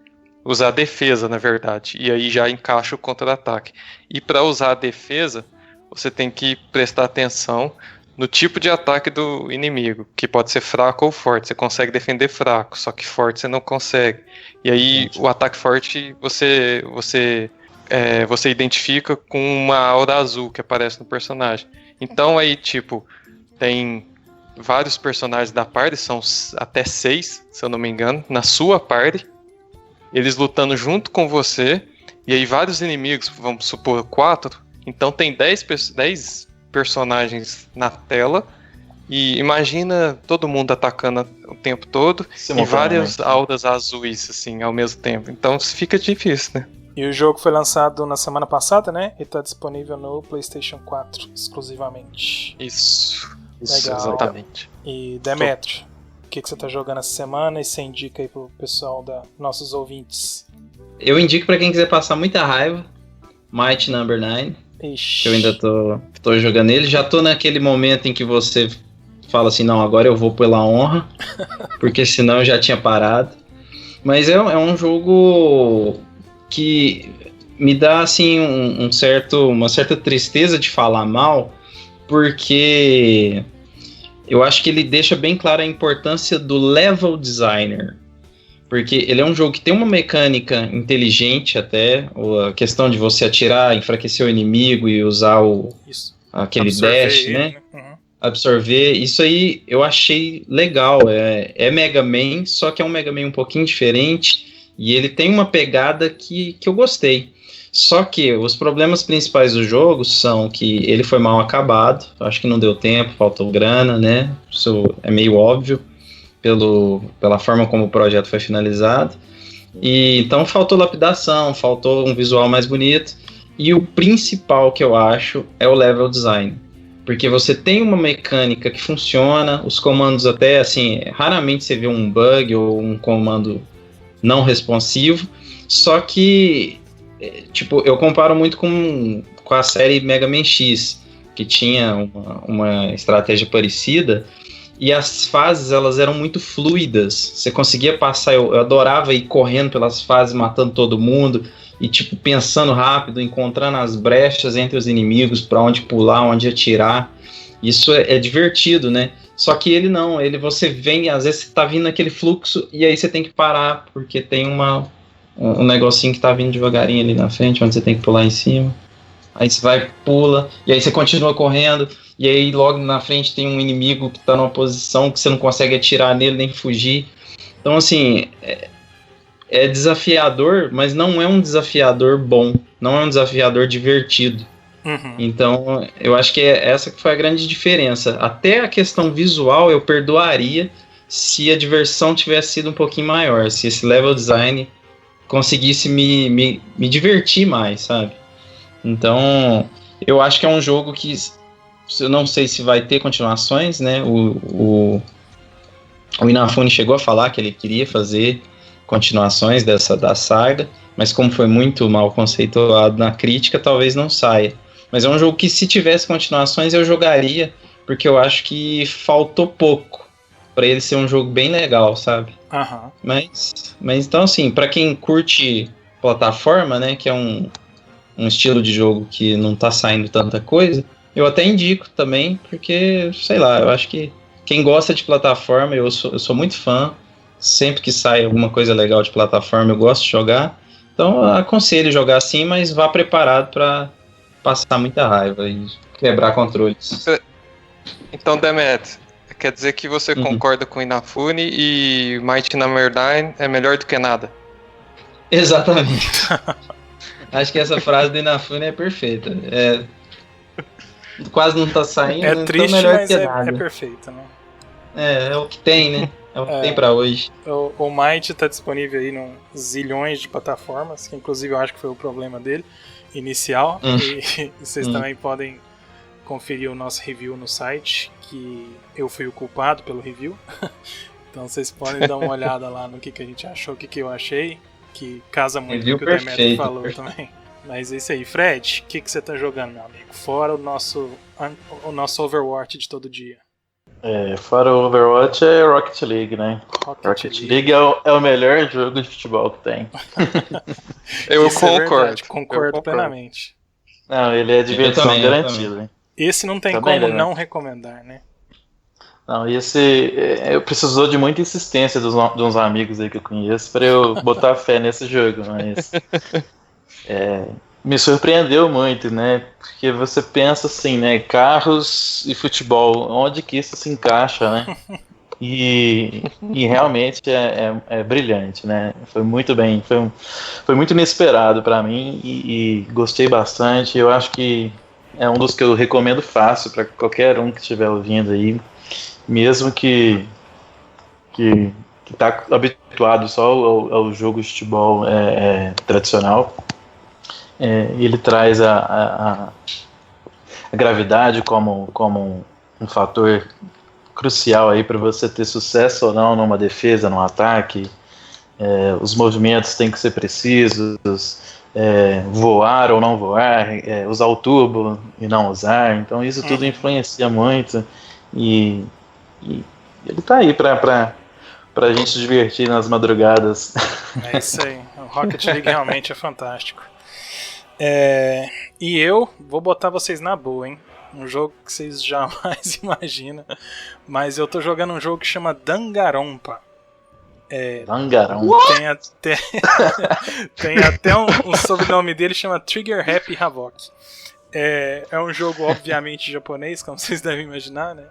usar a defesa, na verdade, e aí já encaixa o contra-ataque. E para usar a defesa, você tem que prestar atenção no tipo de ataque do inimigo, que pode ser fraco ou forte. Você consegue defender fraco, só que forte você não consegue. E aí o ataque forte você identifica com uma aura azul que aparece no personagem. Então aí, tipo, tem vários personagens da party, são até 6, se eu não me engano, na sua party, eles lutando junto com você, e aí vários inimigos, vamos supor 4, então tem 10 personagens na tela, e imagina todo mundo atacando o tempo todo, e várias auras azuis, assim, ao mesmo tempo. Então fica difícil, né? E o jogo foi lançado na semana passada, né? E tá disponível no PlayStation 4 exclusivamente. Isso, legal, exatamente. E Demetrio, o que você tá jogando essa semana e você indica aí pro pessoal nossos ouvintes? Eu indico pra quem quiser passar muita raiva, Might Number 9. Ixi. Que eu ainda tô jogando ele. Já tô naquele momento em que você fala assim, não, agora eu vou pela honra, porque senão eu já tinha parado. Mas é um jogo que me dá assim uma certa tristeza de falar mal, porque eu acho que ele deixa bem clara a importância do level designer, porque ele é um jogo que tem uma mecânica inteligente até, a questão de você atirar, enfraquecer o inimigo e usar aquele dash, né? Uhum. Absorver, isso aí eu achei legal, é Mega Man, só que é um Mega Man um pouquinho diferente, e ele tem uma pegada que eu gostei. Só que os problemas principais do jogo são que ele foi mal acabado, acho que não deu tempo, faltou grana, né? Isso é meio óbvio pela forma como o projeto foi finalizado. E então faltou lapidação, faltou um visual mais bonito. E o principal que eu acho é o level design. Porque você tem uma mecânica que funciona, os comandos até, assim, raramente você vê um bug ou um comando não responsivo, só que, tipo, eu comparo muito com a série Mega Man X, que tinha uma estratégia parecida, e as fases, elas eram muito fluidas, você conseguia passar, eu adorava ir correndo pelas fases, matando todo mundo, e tipo, pensando rápido, encontrando as brechas entre os inimigos, para onde pular, onde atirar, isso é divertido, né? Só que ele não, você vem, às vezes você tá vindo naquele fluxo, e aí você tem que parar, porque tem um negocinho que tá vindo devagarinho ali na frente, onde você tem que pular em cima. Aí você vai, pula, e aí você continua correndo, e aí logo na frente tem um inimigo que tá numa posição que você não consegue atirar nele, nem fugir. Então, assim, é desafiador, mas não é um desafiador bom, não é um desafiador divertido. Uhum. Então, eu acho que essa que foi a grande diferença. Até a questão visual eu perdoaria se a diversão tivesse sido um pouquinho maior, se esse level design conseguisse me divertir mais, sabe? Então, eu acho que é um jogo que eu não sei se vai ter continuações, né? O Inafune chegou a falar que ele queria fazer continuações da saga, mas como foi muito mal conceituado na crítica, talvez não saia. Mas é um jogo que, se tivesse continuações, eu jogaria, porque eu acho que faltou pouco para ele ser um jogo bem legal, sabe? Uhum. Mas então, assim, para quem curte plataforma, né, que é um estilo de jogo que não tá saindo tanta coisa, eu até indico também, porque, sei lá, eu acho que quem gosta de plataforma, eu sou muito fã, sempre que sai alguma coisa legal de plataforma, eu gosto de jogar, então eu aconselho jogar assim, mas vá preparado para passar muita raiva e quebrar controles. Então, Demet, quer dizer que você concorda com o Inafune e Might Number 9 é melhor do que nada? Exatamente. Acho que essa frase do Inafune é perfeita. Quase não tá saindo, é então triste, melhor mas que nada. É perfeita, né? É o que tem, né? É o que tem pra hoje. O Might tá disponível aí em zilhões de plataformas, que inclusive eu acho que foi o problema dele inicial. E vocês também podem conferir o nosso review no site, que eu fui o culpado pelo review. Então vocês podem dar uma olhada lá no que a gente achou, o que eu achei, que casa muito com o que o Demetrio falou também. Mas é isso aí. Fred, o que você tá jogando, meu amigo? Fora o nosso Overwatch de todo dia. Fora o Overwatch é Rocket League, né? Rocket League é o melhor jogo de futebol que tem. Eu concordo. Concordo plenamente. Não, ele é diversão garantida. Esse não tem como não recomendar, né? Não, eu precisou de muita insistência de uns amigos aí que eu conheço para eu botar fé nesse jogo, mas me surpreendeu muito, né? Porque você pensa assim, né? Carros e futebol, onde que isso se encaixa, né? E realmente é brilhante, né? Foi muito bem, foi muito inesperado para mim e gostei bastante. Eu acho que é um dos que eu recomendo fácil para qualquer um que estiver ouvindo aí, mesmo que tá habituado só ao jogo de futebol tradicional. Ele traz a gravidade como um fator crucial aí para você ter sucesso ou não numa defesa, num ataque. Os movimentos têm que ser precisos, voar ou não voar, usar o turbo e não usar. Então isso tudo influencia muito e ele tá aí pra gente se divertir nas madrugadas. É isso aí, o Rocket League realmente é fantástico. E eu vou botar vocês na boa, hein? Um jogo que vocês jamais imaginam, mas eu tô jogando um jogo que chama Danganronpa. Danganronpa? Tem até um sobrenome dele, chama Trigger Happy Havoc. É um jogo obviamente japonês, como vocês devem imaginar, né?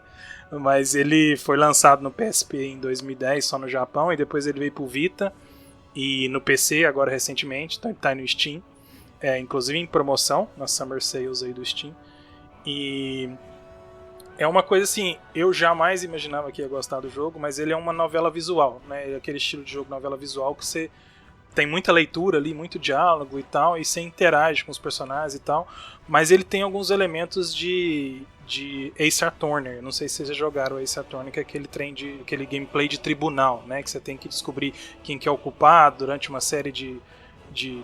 Mas ele foi lançado no PSP em 2010, só no Japão, e depois ele veio pro Vita e no PC agora recentemente, tá no Steam. inclusive em promoção nas Summer Sales aí do Steam. E é uma coisa assim, eu jamais imaginava que ia gostar do jogo, mas ele é uma novela visual, né? Aquele estilo de jogo novela visual que você tem muita leitura ali, muito diálogo e tal, e você interage com os personagens e tal, mas ele tem alguns elementos de Ace Attorney. Não sei se vocês já jogaram Ace Attorney, que é aquele gameplay de tribunal, né? Que você tem que descobrir quem que é o culpado durante uma série de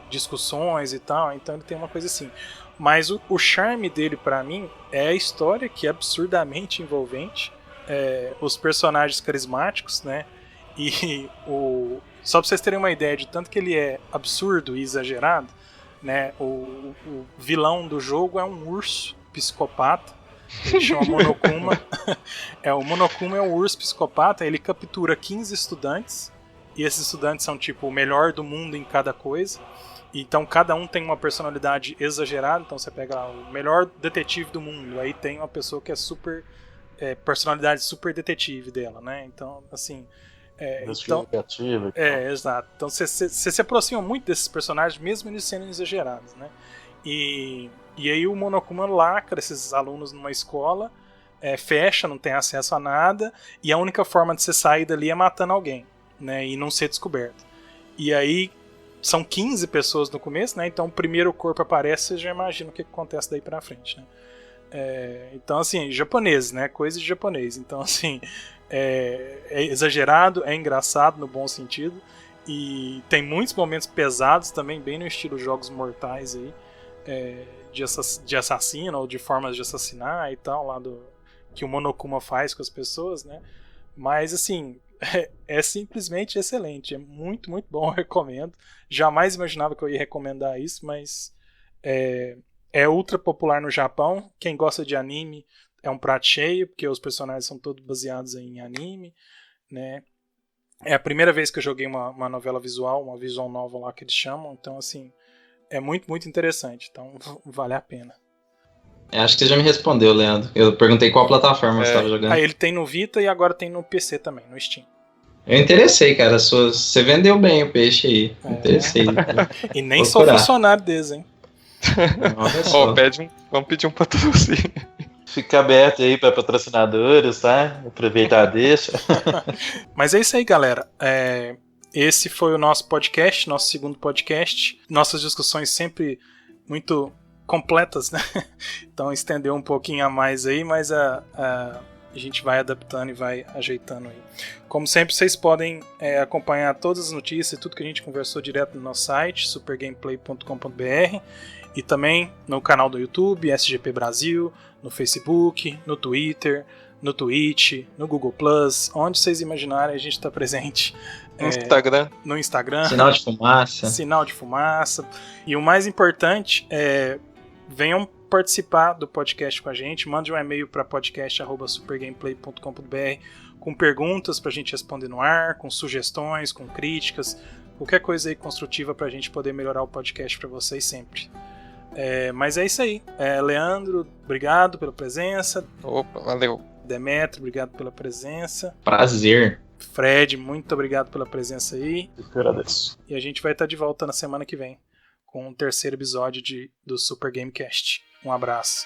discussões e tal, então ele tem uma coisa assim. Mas o charme dele pra mim é a história, que é absurdamente envolvente, os personagens carismáticos, né? E só pra vocês terem uma ideia de tanto que ele é absurdo e exagerado, né? O vilão do jogo é um urso psicopata, ele chama Monokuma. O Monokuma é um urso psicopata, ele captura 15 estudantes, e esses estudantes são tipo o melhor do mundo em cada coisa. Então cada um tem uma personalidade exagerada. Então você pega lá o melhor detetive do mundo, aí tem uma pessoa que é super personalidade super detetive dela, né? Então assim, exato. Então você se aproxima muito desses personagens, mesmo eles sendo exagerados, né? E aí o Monokuma lacra esses alunos numa escola, fecha, não tem acesso a nada, e a única forma de você sair dali é matando alguém, né? E não ser descoberto. E aí são 15 pessoas no começo, né? Então o primeiro corpo aparece, você já imagina o que acontece daí pra frente, né? Então assim, japonês, né? Coisa de japonês. Então assim, é exagerado, é engraçado no bom sentido, e tem muitos momentos pesados também, bem no estilo jogos mortais aí, de assassino ou de formas de assassinar e tal, lá que o Monokuma faz com as pessoas, né? Mas assim, é simplesmente excelente, é muito, muito bom, eu recomendo. Jamais imaginava que eu ia recomendar isso, mas é ultra popular no Japão. Quem gosta de anime é um prato cheio, porque os personagens são todos baseados em anime, né? É a primeira vez que eu joguei uma novela visual, uma visual novel lá que eles chamam, então assim, é muito, muito interessante, então vale a pena. Acho que você já me respondeu, Leandro. Eu perguntei qual plataforma você estava jogando. Ele tem no Vita e agora tem no PC também, no Steam. Eu interessei, cara. Você vendeu bem o peixe aí. Interessei. E nem sou funcionário deles, hein? Vamos pedir um patrocínio. Fica aberto aí para patrocinadores, tá? Aproveitar, deixa. Mas é isso aí, galera. Esse foi o nosso podcast, nosso segundo podcast. Nossas discussões sempre muito completas, né? Então estendeu um pouquinho a mais aí, mas a gente vai adaptando e vai ajeitando aí. Como sempre, vocês podem acompanhar todas as notícias e tudo que a gente conversou direto no nosso site, supergameplay.com.br, e também no canal do YouTube, SGP Brasil, no Facebook, no Twitter, no Twitch, no Google+, onde vocês imaginarem a gente está presente. No Instagram. Sinal de fumaça. E o mais importante venham participar do podcast com a gente, mande um e-mail para podcast@supergameplay.com.br com perguntas para a gente responder no ar, com sugestões, com críticas, qualquer coisa aí construtiva para a gente poder melhorar o podcast para vocês sempre. Mas é isso aí. Leandro, obrigado pela presença. Opa, valeu. Demetrio, obrigado pela presença. Prazer. Fred, muito obrigado pela presença aí. Eu que agradeço. E a gente vai estar de volta na semana que vem com o terceiro episódio do Super Gamecast. Um abraço.